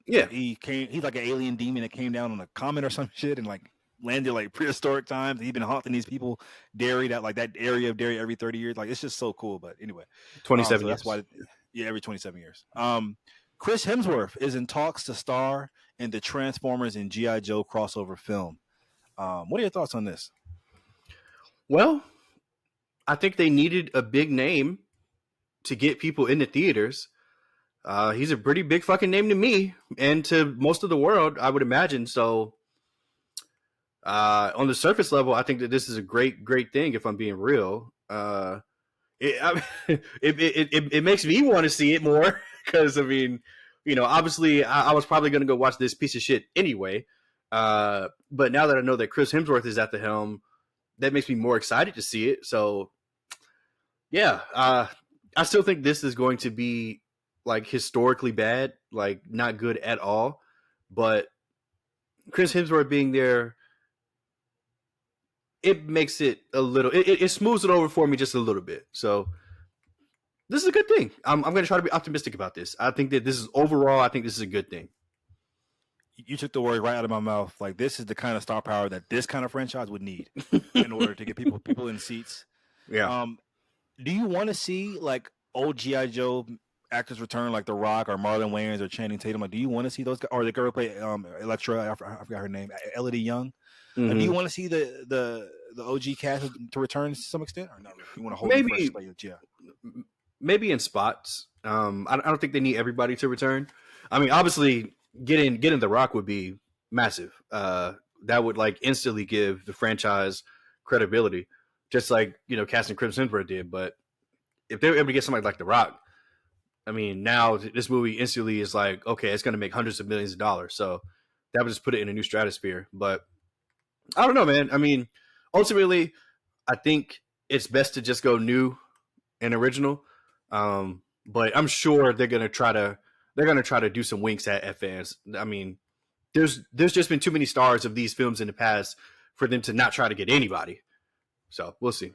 Yeah, he's like an alien demon that came down on a comet or some shit and like landed like prehistoric times. He's been haunting these people, Derry, that area of Derry every 30 years. Like it's just so cool. But anyway, 27 so years. That's why, every 27 years. Chris Hemsworth is in talks to star in the Transformers and G.I. Joe crossover film. What are your thoughts on this? Well, I think they needed a big name to get people into theaters. He's a pretty big fucking name to me and to most of the world, I would imagine. So on the surface level, I think that this is a great thing, if I'm being real. It makes me want to see it more because, I mean, you know, obviously I was probably going to go watch this piece of shit anyway. But now that I know that Chris Hemsworth is at the helm, that makes me more excited to see it. So yeah, I still think this is going to be like historically bad, like not good at all. But Chris Hemsworth being there, it makes it a little. It smooths it over for me just a little bit. So this is a good thing. I'm going to try to be optimistic about this. I think that this is overall. I think this is a good thing. You took the word right out of my mouth. Like, this is the kind of star power that this kind of franchise would need in order to get people in seats. Yeah. Do you want to see like old G.I. Joe actors return, like The Rock or Marlon Wayans or Channing Tatum? Like, do you want to see those guys, or the girl who play Electra? I forgot her name, Elodie Young. Do you want to see the OG cast to return to some extent, or not really? You want to hold maybe fresh slate? Yeah, maybe in spots. I don't think they need everybody to return. I mean, obviously, getting The Rock would be massive. That would like instantly give the franchise credibility, just like casting Chris Hemsworth did. But if they were able to get somebody like The Rock, I mean, now this movie instantly is like, okay, it's going to make hundreds of millions of dollars. So that would just put it in a new stratosphere. But I don't know, man. I mean, ultimately, I think it's best to just go new and original. But I'm sure they're gonna try to do some winks at fans. I mean, there's just been too many stars of these films in the past for them to not try to get anybody. So we'll see.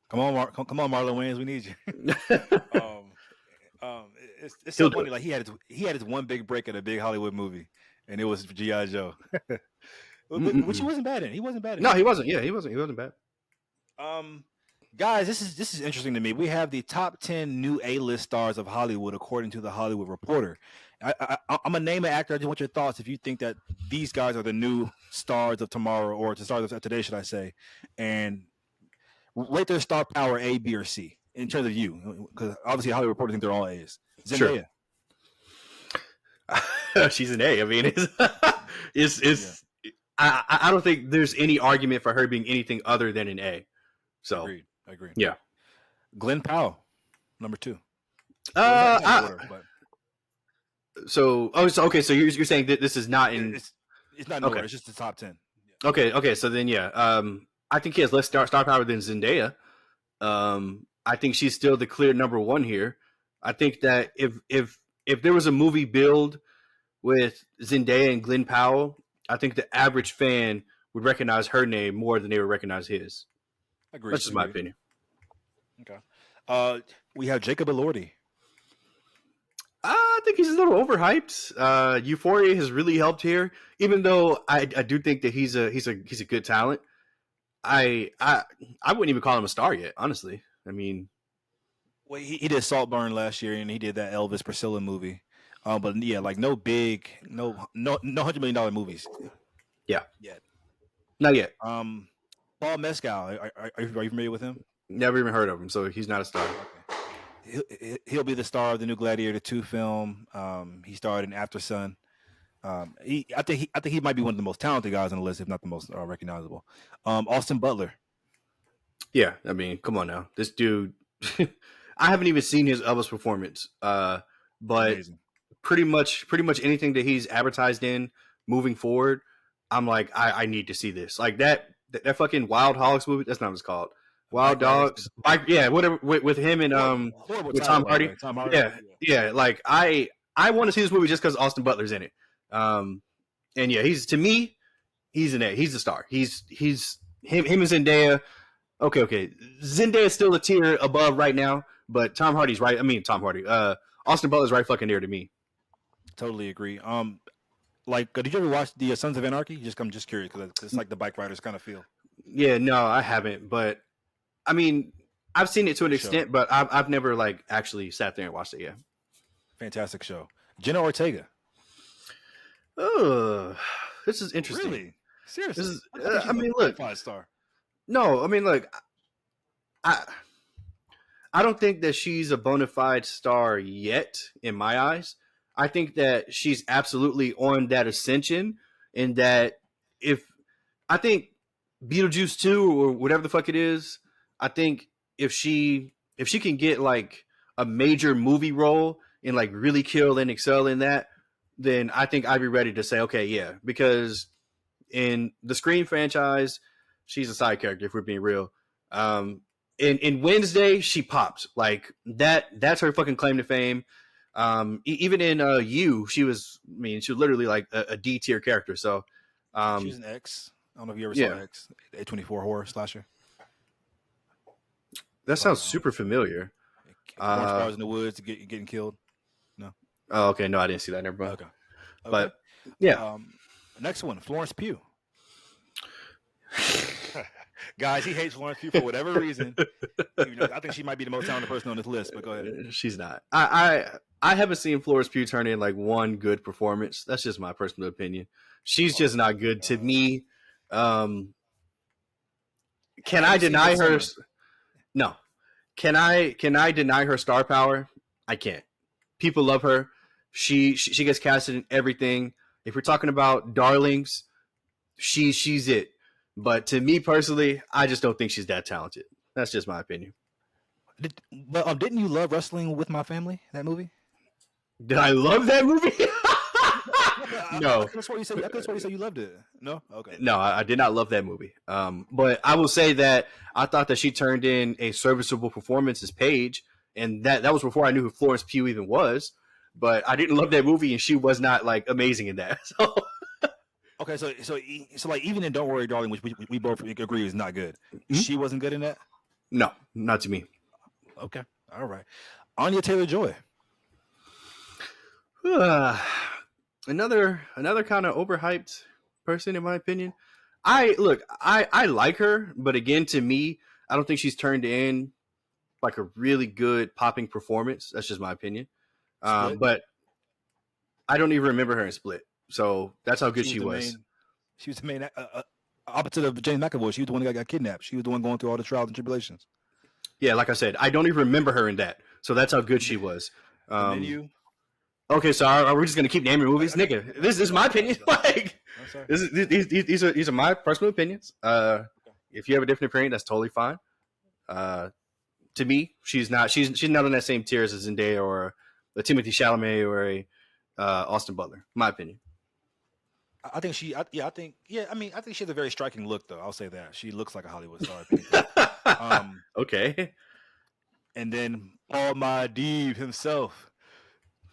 Come on, Marlon Wayans, we need you. It's so funny. Like he had his one big break at a big Hollywood movie, and it was G.I. Joe, which he wasn't bad in. He wasn't bad in. No, he wasn't. Yeah, he wasn't bad. Guys, this is interesting to me. We have the top 10 new A-list stars of Hollywood according to the Hollywood Reporter. I'm gonna name an actor. I just want your thoughts if you think that these guys are the new stars of tomorrow, or the stars of today, should I say, and rate their star power A, B, or C in terms of you, because obviously Hollywood Reporter think they're all A's. Zendaya. Sure. She's an A. I mean, it's I don't think there's any argument for her being anything other than an A. So Agreed. Yeah. Glenn Powell, number 2. So you're saying that this is not in? It's not in order. It's just the top 10. Yeah. Okay. So then, yeah. I think he has less star power than Zendaya. I think she's still the clear number 1 here. I think that if there was a movie build with Zendaya and Glenn Powell, I think the average fan would recognize her name more than they would recognize his. Agreed. That's just my opinion. Okay. We have Jacob Elordi. I think he's a little overhyped. Euphoria has really helped here, even though I do think that he's a good talent. I wouldn't even call him a star yet, honestly. I mean, well, he did Saltburn last year, and he did that Elvis Priscilla movie. But yeah, like no $100 million movies. Yeah. Yet. Not yet. Paul Mescal. Are you familiar with him? Never even heard of him, so he's not a star. Okay. He'll be the star of the new Gladiator 2 film. He starred in After Sun. I think he might be one of the most talented guys on the list, if not the most recognizable. Austin Butler. Yeah, I mean, come on now, this dude. I haven't even seen his Elvis performance, but amazing. pretty much anything that he's advertised in moving forward, I'm like, I need to see this. Like that fucking Wild Hogs movie. That's not what it's called. Wild Dogs. Yeah, whatever. With him and with Tom Hardy. Yeah. Like I want to see this movie just because Austin Butler's in it. And yeah, he's an A. He's a star. He's him and Zendaya. Okay. Zendaya's still a tier above right now, but Tom Hardy's right. I mean, Tom Hardy. Austin Butler's right fucking there to me. Totally agree. Like, did you ever watch the Sons of Anarchy? I'm just curious because it's like the bike riders kind of feel. Yeah, no, I haven't, but I mean, I've seen it to an extent, but I've never like actually sat there and watched it yet. Fantastic show. Jenna Ortega. Oh, this is interesting. Really? Seriously? I mean, look, 5-star. No, I mean, look, I don't think that she's a bona fide star yet in my eyes. I think that she's absolutely on that ascension, and that I think Beetlejuice 2 or whatever the fuck it is, I think if she can get like a major movie role and like really kill and excel in that, then I think I'd be ready to say, okay, yeah, because in the Scream franchise, she's a side character if we're being real. In Wednesday, she popped like that. That's her fucking claim to fame. Even in You, she was. I mean, she was literally like a D tier character. So, she was an X. I don't know if you ever saw X, A24 horror slasher. That sounds super familiar. Orange Flowers in the Woods getting killed. No. Oh, okay. No, I didn't see that. Never mind. Okay. But yeah. Next one, Florence Pugh. Guys, he hates Florence Pugh for whatever reason. I think she might be the most talented person on this list, but go ahead. She's not. I haven't seen Florence Pugh turn in like one good performance. That's just my personal opinion. She's just not good to me. Can I deny her? No. Can I deny her star power? I can't. People love her. She gets casted in everything. If we're talking about darlings, she's it. But to me personally, I just don't think she's that talented. That's just my opinion. Didn't you love Wrestling with My Family? That movie? Did I love that movie? No. That's what you said. That's what you said. You loved it. No. Okay. No, I did not love that movie. But I will say that I thought that she turned in a serviceable performance as Paige, and that was before I knew who Florence Pugh even was. But I didn't love that movie, and she was not like amazing in that. So. Okay, so like even in Don't Worry, Darling, which we both agree is not good, she wasn't good in that. No, not to me. Okay, all right. Anya Taylor-Joy. Another kind of overhyped person, in my opinion. I like her, but again, to me, I don't think she's turned in like a really good popping performance. That's just my opinion. But I don't even remember her in Split. So that's how good she was. She was the main opposite of James McAvoy. She was the one that got kidnapped. She was the one going through all the trials and tribulations. Yeah, like I said, I don't even remember her in that. So that's how good she was. Menu. Okay, so are we just gonna keep naming movies, nigga? This is my opinion. Like, these are my personal opinions. If you have a different opinion, that's totally fine. To me, she's not on that same tier as a Zendaya or a Timothée Chalamet or a Austin Butler. My opinion. I think she has a very striking look, though. I'll say that she looks like a Hollywood star. Okay. And then Paul Mahdeev himself,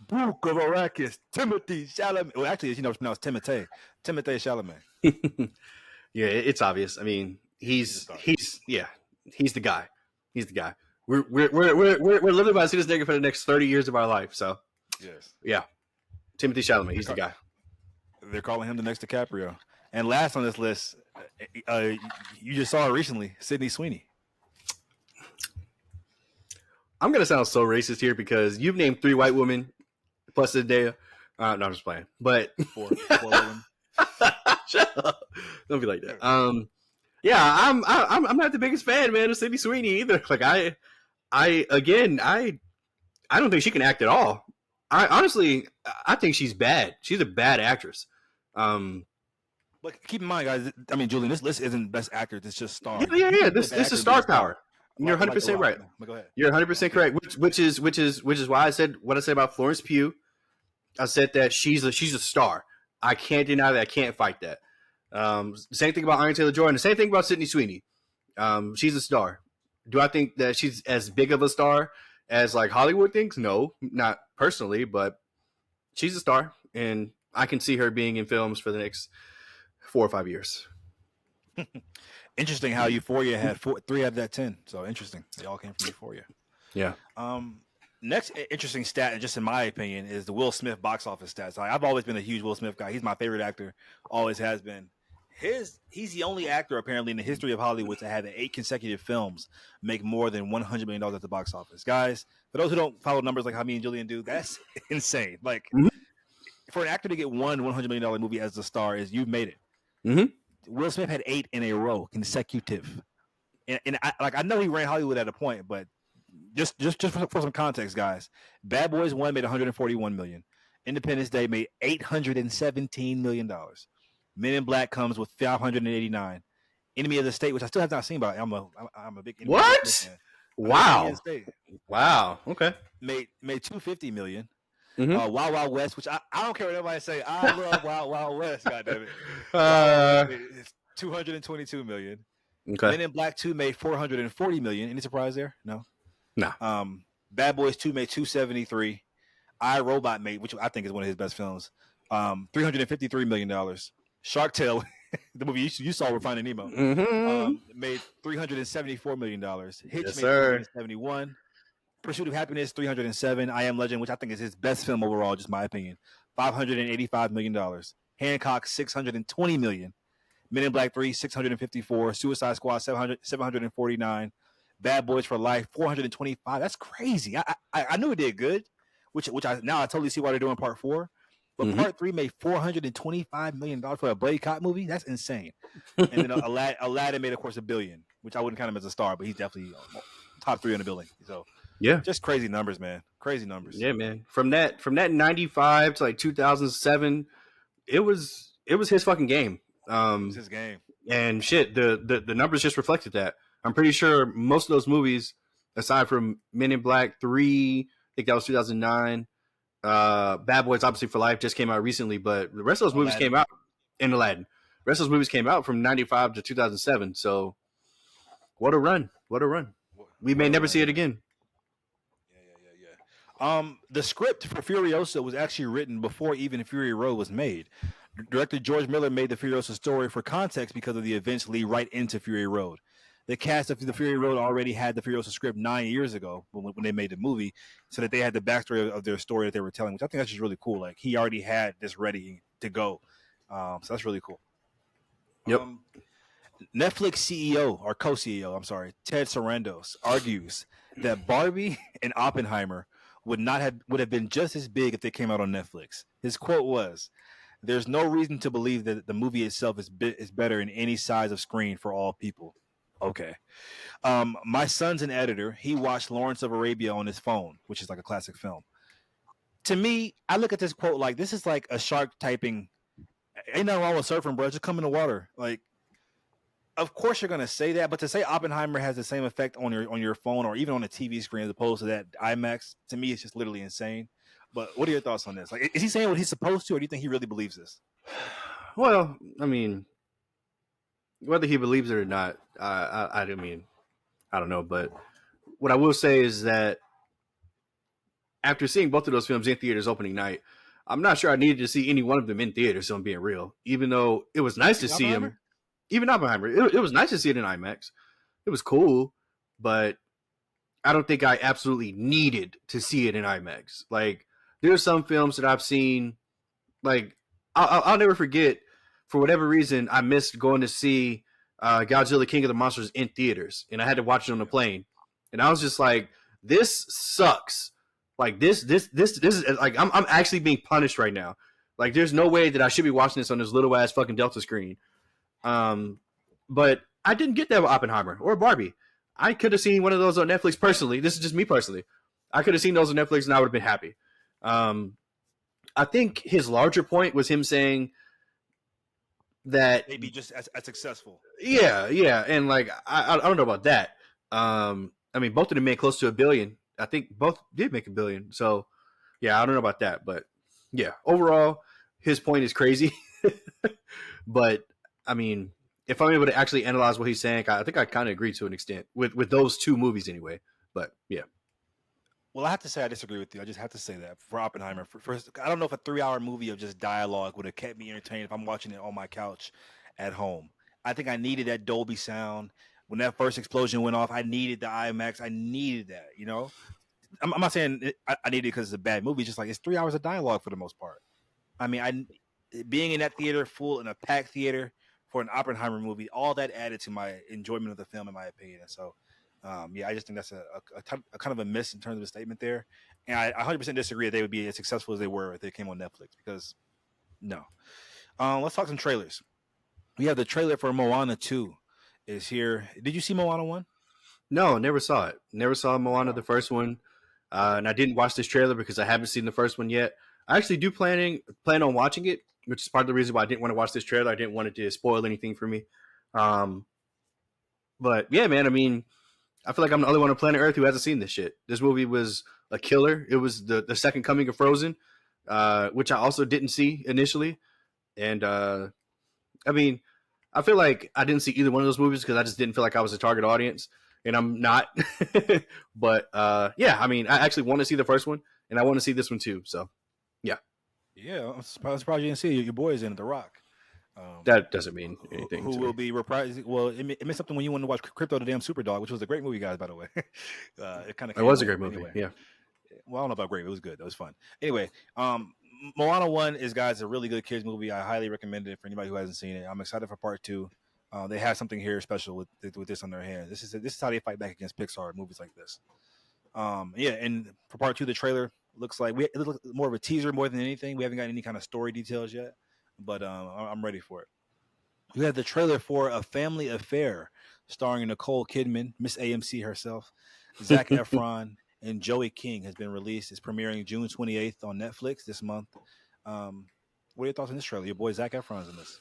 Book of Arrakis, Timothée Chalamet. Well, actually, it's pronounced Timothée Chalamet. Yeah, it's obvious. I mean, he's the guy. He's the guy. We're literally about to see this nigga for the next 30 years of our life. So yes, yeah, Timothée Chalamet. He's the guy. They're calling him the next DiCaprio. And last on this list, you just saw it recently, Sydney Sweeney. I'm gonna sound so racist here because you've named 3 white women plus Zendaya. No, I'm just playing. But 4 women. Shut up. Don't be like that. Yeah, I'm not the biggest fan, man, of Sydney Sweeney either. Like I don't think she can act at all. I think she's bad. She's a bad actress. But keep in mind, guys. I mean, Julian, this list isn't best actor. It's just star. Yeah. This is star power. You're 100% right. Go ahead. You're 100% correct. Which is why I said what I said about Florence Pugh. I said that she's a star. I can't deny that. I can't fight that. Same thing about Anya Taylor-Joy, and the same thing about Sydney Sweeney. She's a star. Do I think that she's as big of a star as like Hollywood thinks? No, not personally, but she's a star, and I can see her being in films for the next 4 or 5 years. Interesting how Euphoria had 3 out of that 10. So interesting. They all came from Euphoria. Yeah. Next interesting stat, just in my opinion, is the Will Smith box office stats. I've always been a huge Will Smith guy. He's my favorite actor, always has been. He's the only actor apparently in the history of Hollywood to have 8 consecutive films make more than $100 million at the box office. Guys, for those who don't follow numbers like how me and Julian do, that's insane. Like for an actor to get one $100 million movie as the star, you've made it. Mm-hmm. Will Smith had 8 in a row, consecutive. And I know he ran Hollywood at a point, but just for some context, guys, Bad Boys 1 made $141 million. Independence Day made $817 million. Men in Black comes with $589. Enemy of the State, which I still have not seen, but I'm a big Enemy what? Of the State fan. Wow. Okay. Made $250 million. Mm-hmm. Wild Wild West, which I don't care what everybody say. I love Wild Wild West. Goddamn it! It's $222 million. Okay. Men in Black 2 made 440 million. Any surprise there? No. Nah. Bad Boys 2 made 273. I, Robot made, which I think is one of his best films, $353 million. Shark Tale, the movie you saw with Finding Nemo, made $374 million. Hitch Yes, made sir. 371. Pursuit of Happiness, 307. I Am Legend, which I think is his best film overall, just my opinion, $585 million. Hancock, $620 million. Men in Black 3, 654. Suicide Squad, 749. Bad Boys for Life, 425. That's crazy. I knew it did good, which I totally see why they're doing part 4. But part 3 made $425 million for a Blade Cop movie. That's insane. And then Aladdin made, of course, $1 billion, which I wouldn't count him as a star, but he's definitely top 3 in the billing. So yeah, just crazy numbers, man. Crazy numbers. Yeah, man. From that 95 to like 2007, it was his fucking game. It was his game. And shit, the numbers just reflected that. I'm pretty sure most of those movies, aside from Men in Black 3, I think that was 2009. Bad Boys obviously for Life just came out recently, but the rest of those movies came out in Aladdin. The rest of those movies came out from 95 to 2007. So what a run. We may never see it again. The script for Furiosa was actually written before even Fury Road was made. Director George Miller made the Furiosa story for context because of the events lead right into Fury Road. The cast of the Fury Road already had the Furiosa script 9 years ago when they made the movie, so that they had the backstory of their story that they were telling, which I think that's just really cool. Like, he already had this ready to go. So that's really cool. Yep. Netflix CEO, or co-CEO, Ted Sarandos, argues that Barbie and Oppenheimer would have been just as big if they came out on Netflix. His quote was, "There's no reason to believe that the movie itself is better in any size of screen for all people." Okay. My son's an editor. He watched Lawrence of Arabia on his phone, which is like a classic film. To me, I look at this quote like, this is like a shark typing, "Ain't nothing wrong with surfing, bro. Just come in the water." Like, of course you're gonna say that, but to say Oppenheimer has the same effect on your phone or even on a TV screen as opposed to that IMAX, to me, it's just literally insane. But what are your thoughts on this? Like, is he saying what he's supposed to, or do you think he really believes this? Well, I mean, whether he believes it or not, I mean, I don't know. But what I will say is that after seeing both of those films in theaters opening night, I'm not sure I needed to see any one of them in theaters, so I'm being real. Even though it was nice to see him. Even Oppenheimer, it was nice to see it in IMAX. It was cool, but I don't think I absolutely needed to see it in IMAX. Like, there are some films that I've seen, like, I'll never forget, for whatever reason, I missed going to see Godzilla King of the Monsters in theaters, and I had to watch it on the plane. And I was just like, this sucks. Like, this is, like, I'm actually being punished right now. Like, there's no way that I should be watching this on this little ass fucking Delta screen. But I didn't get that with Oppenheimer or Barbie. I could have seen one of those on Netflix personally. This is just me personally. I could have seen those on Netflix and I would have been happy. I think his larger point was him saying that maybe just as successful. Yeah. And like, I don't know about that. I mean, both of them made close to $1 billion. I think both did make $1 billion. So yeah, I don't know about that, but yeah, overall, his point is crazy. But I mean, if I'm able to actually analyze what he's saying, I think I kind of agree to an extent with those two movies anyway. But yeah. Well, I have to say I disagree with you. I just have to say that for Oppenheimer, first, I don't know if a 3-hour movie of just dialogue would have kept me entertained if I'm watching it on my couch at home. I think I needed that Dolby sound. When that first explosion went off, I needed the IMAX. I needed that, you know? I'm not saying I needed it because it's a bad movie. It's just like, it's 3 hours of dialogue for the most part. I mean, being in that theater, full in a packed theater for an Oppenheimer movie, all that added to my enjoyment of the film, in my opinion. And so, yeah, I just think that's a kind of a miss in terms of a statement there. And I 100% disagree that they would be as successful as they were if they came on Netflix, because no. Let's talk some trailers. We have the trailer for Moana 2 is here. Did you see Moana 1? No, never saw it. Never saw Moana, the first one. And I didn't watch this trailer because I haven't seen the first one yet. I actually do plan on watching it, which is part of the reason why I didn't want to watch this trailer. I didn't want it to spoil anything for me. But yeah, man, I mean, I feel like I'm the only one on planet Earth who hasn't seen this shit. This movie was a killer. It was the second coming of Frozen, which I also didn't see initially. And I mean, I feel like I didn't see either one of those movies because I just didn't feel like I was a target audience, and I'm not. But yeah, I mean, I actually want to see the first one, and I want to see this one too. So yeah, Yeah, I'm surprised you didn't see it. Your boy is in it, The Rock. that doesn't mean anything Who to will me. be reprising? Well, it meant something when you wanted to watch Crypto the Damn Superdog, which was a great movie, guys. By the way, it kind of It came was a late. great movie. Anyway, Yeah. well, I don't know about great. It was good. It was fun. Anyway, Moana 1 is, guys, a really good kids movie. I highly recommend it for anybody who hasn't seen it. I'm excited for part 2. They have something here special with this on their hands. This is how they fight back against Pixar movies like this. Yeah, and for part 2, the trailer looks like it looks more of a teaser more than anything. We haven't got any kind of story details yet, but I'm ready for it. We have the trailer for A Family Affair, starring Nicole Kidman, Miss AMC herself, Zach Efron, and Joey King has been released. It's premiering June 28th on Netflix this month. What are your thoughts on this trailer? Your boy Zach Efron's in this.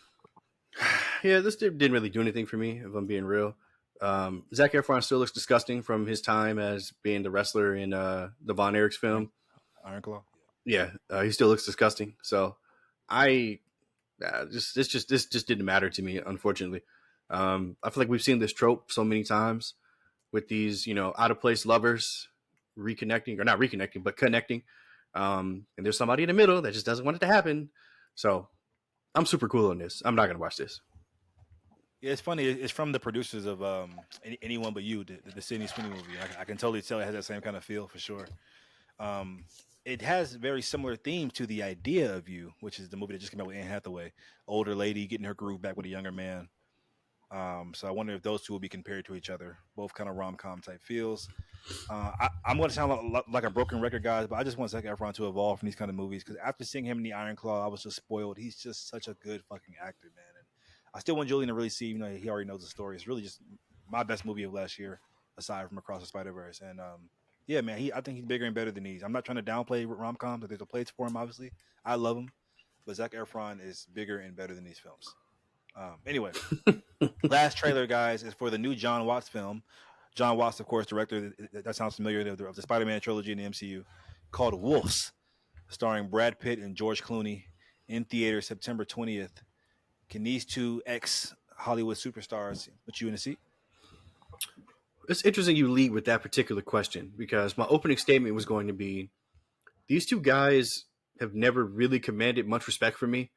Yeah, this didn't really do anything for me, if I'm being real. Zac Efron still looks disgusting from his time as being the wrestler in the Von Erichs Iron, film. Iron Claw. Yeah, he still looks disgusting. So I this just didn't matter to me, unfortunately. I feel like we've seen this trope so many times with these, out of place lovers reconnecting, or not reconnecting, but connecting. And there's somebody in the middle that just doesn't want it to happen. So I'm super cool on this. I'm not gonna watch this. Yeah, it's funny. It's from the producers of Anyone But You, the Sydney Sweeney movie. I can totally tell it has that same kind of feel for sure. Um, it has very similar themes to The Idea of You, which is the movie that just came out with Anne Hathaway, older lady getting her groove back with a younger man. So I wonder if those two will be compared to each other. Both kind of rom com type feels. I'm going to sound like a broken record, guys, but I just want Zac Efron to evolve from these kind of movies because after seeing him in the Iron Claw, I was just spoiled. He's just such a good fucking actor, man. And I still want Julian to really see, he already knows the story. It's really just my best movie of last year, aside from Across the Spider Verse. And yeah, man, I think he's bigger and better than these. I'm not trying to downplay rom coms, but there's a place for him. Obviously, I love him, but Zac Efron is bigger and better than these films. Anyway, last trailer, guys, is for the new John Watts film. John Watts, of course, director. That sounds familiar of the Spider-Man trilogy in the MCU, called Wolves, starring Brad Pitt and George Clooney, in theaters September 20th. Can these two ex Hollywood superstars put you in a seat? It's interesting you lead with that particular question because my opening statement was going to be these two guys have never really commanded much respect from me.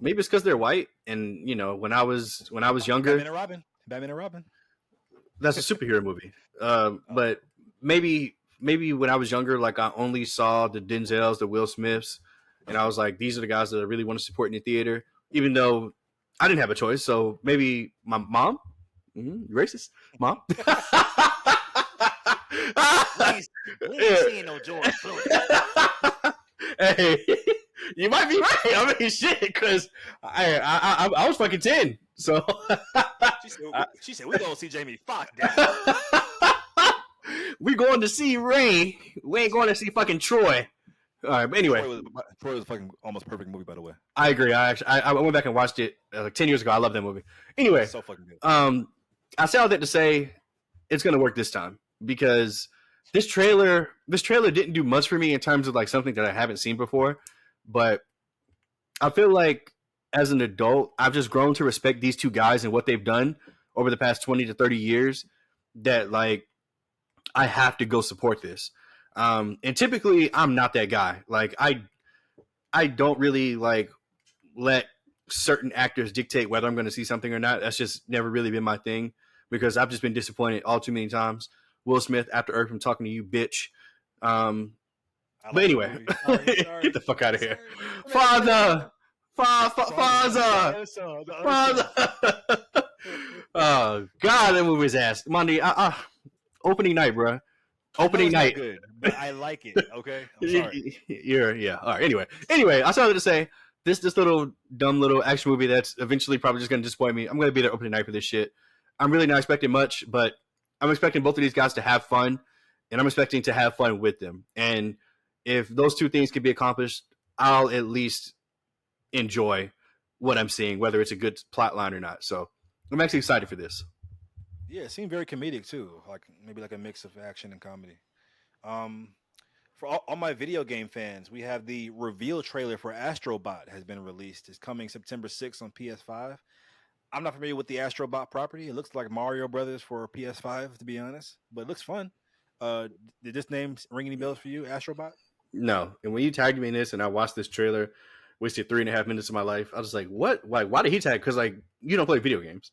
Maybe it's because they're white, and when I was younger, Batman and Robin. that's a superhero movie. But maybe when I was younger, like I only saw the Denzels, the Will Smiths, and I was like, these are the guys that I really want to support in the theater, even though I didn't have a choice. So maybe my mom, racist mom. We ain't seeing no George Clooney. Hey, you might be right. I mean, shit, because I was fucking 10. So she said we gonna see Jamie Foxx. We going to see Ray. We ain't going to see fucking Troy. All right, but anyway, Troy was a fucking almost perfect movie, by the way. I agree. I went back and watched it like 10 years ago. I love that movie. Anyway, so fucking good. I say all that to say it's gonna work this time because this trailer didn't do much for me in terms of like something that I haven't seen before, but I feel like as an adult, I've just grown to respect these two guys and what they've done over the past 20 to 30 years that like I have to go support this. And typically I'm not that guy. Like I don't really like let certain actors dictate whether I'm going to see something or not. That's just never really been my thing because I've just been disappointed all too many times. Will Smith, After Earth, I'm talking to you, bitch. But anyway, get the fuck out of here. Father. Oh, God, that movie's ass. Monday, opening night, bro. Opening night. Good, but I like it. Okay, I'm sorry. Yeah. All right. Anyway, I started to say this little dumb little action movie that's eventually probably just going to disappoint me. I'm going to be there opening night for this shit. I'm really not expecting much, but I'm expecting both of these guys to have fun, and I'm expecting to have fun with them. And if those two things can be accomplished, I'll at least enjoy what I'm seeing, whether it's a good plot line or not. So I'm actually excited for this. Yeah, it seemed very comedic too, like maybe like a mix of action and comedy. Um, for all my video game fans, we have the reveal trailer for Astrobot has been released. It's coming September 6th on PS5. I'm not familiar with the Astrobot property. It looks like Mario Brothers for PS5, to be honest, but it looks fun. Did this name ring any bells for you, Astrobot? No. And when you tagged me in this and I watched this trailer, wasted 3.5 minutes of my life, I was like, what? Why did he tag? Because like you don't play video games.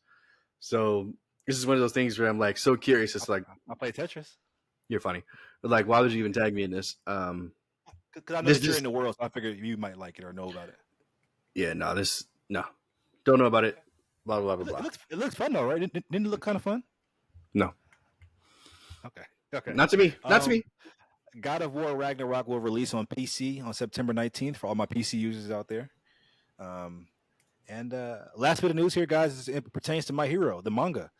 So this is one of those things where I'm like so curious. It's like I play Tetris. you're funny. But like, why would you even tag me in this? Because I know that you're in the world, so I figured you might like it or know about it. Yeah, no, don't know about it. Blah blah blah blah. It looks fun though, right? Didn't it look kind of fun? No. Okay. Not to me. Not to me. God of War Ragnarok will release on PC on September 19th for all my PC users out there. And last bit of news here, guys, it pertains to My Hero, the manga.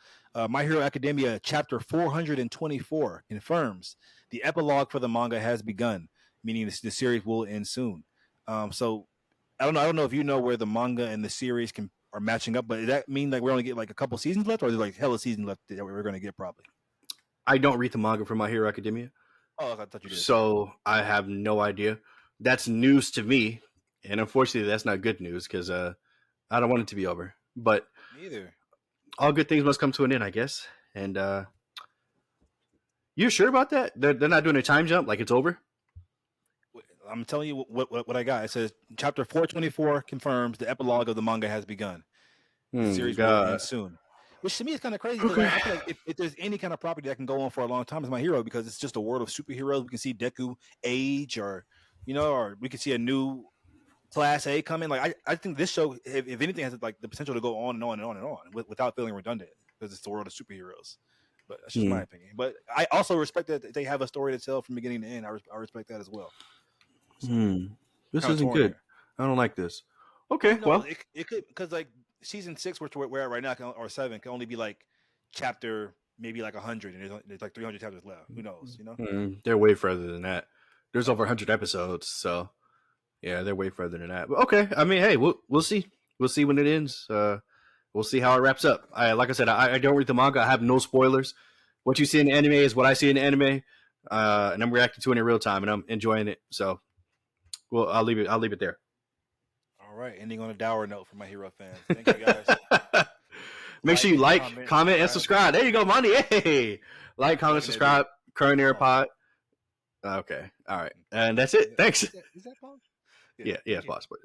My Hero Academia Chapter 424 confirms the epilogue for the manga has begun, meaning the series will end soon. So I don't know if you know where the manga and the series are matching up, but does that mean like we only get like a couple seasons left, or is there like hella seasons left that we're going to get probably? I don't read the manga for My Hero Academia. Oh, I thought you did. So I have no idea. That's news to me, and unfortunately, that's not good news because I don't want it to be over. But neither. All good things must come to an end, I guess. And you sure about that? They're not doing a time jump like it's over? I'm telling you what I got. It says Chapter 424 confirms the epilogue of the manga has begun. The series will end soon. Which to me is kind of crazy. Okay. I feel like if there's any kind of property that can go on for a long time, it's My Hero, because it's just a world of superheroes. We can see Deku age, or we can see a new Class A coming. Like I think this show, if anything, has like the potential to go on and on and on and on without feeling redundant, because it's the world of superheroes. But that's just my opinion. But I also respect that they have a story to tell from beginning to end. I respect that as well. So, this isn't good. Here. I don't like this. Okay, well, it could, because like season 6, which we're at right now, or 7, can only be like chapter maybe like 100, and there's like 300 chapters left. Who knows? They're way further than that. There's over 100 episodes, so yeah, they're way further than that. But okay, I mean, hey, we'll see. We'll see when it ends. We'll see how it wraps up. Like I said, I don't read the manga. I have no spoilers. What you see in the anime is what I see in the anime, and I'm reacting to it in real time, and I'm enjoying it. So, well, I'll leave it there. All right, ending on a dour note for My Hero fans. Thank you, guys. Make sure you like, comment, and subscribe. There you go, Monty. Hey, like, comment, subscribe. Current Air Pod. Okay, all right, and that's it. Thanks. Is that possible? Yeah, it's possible.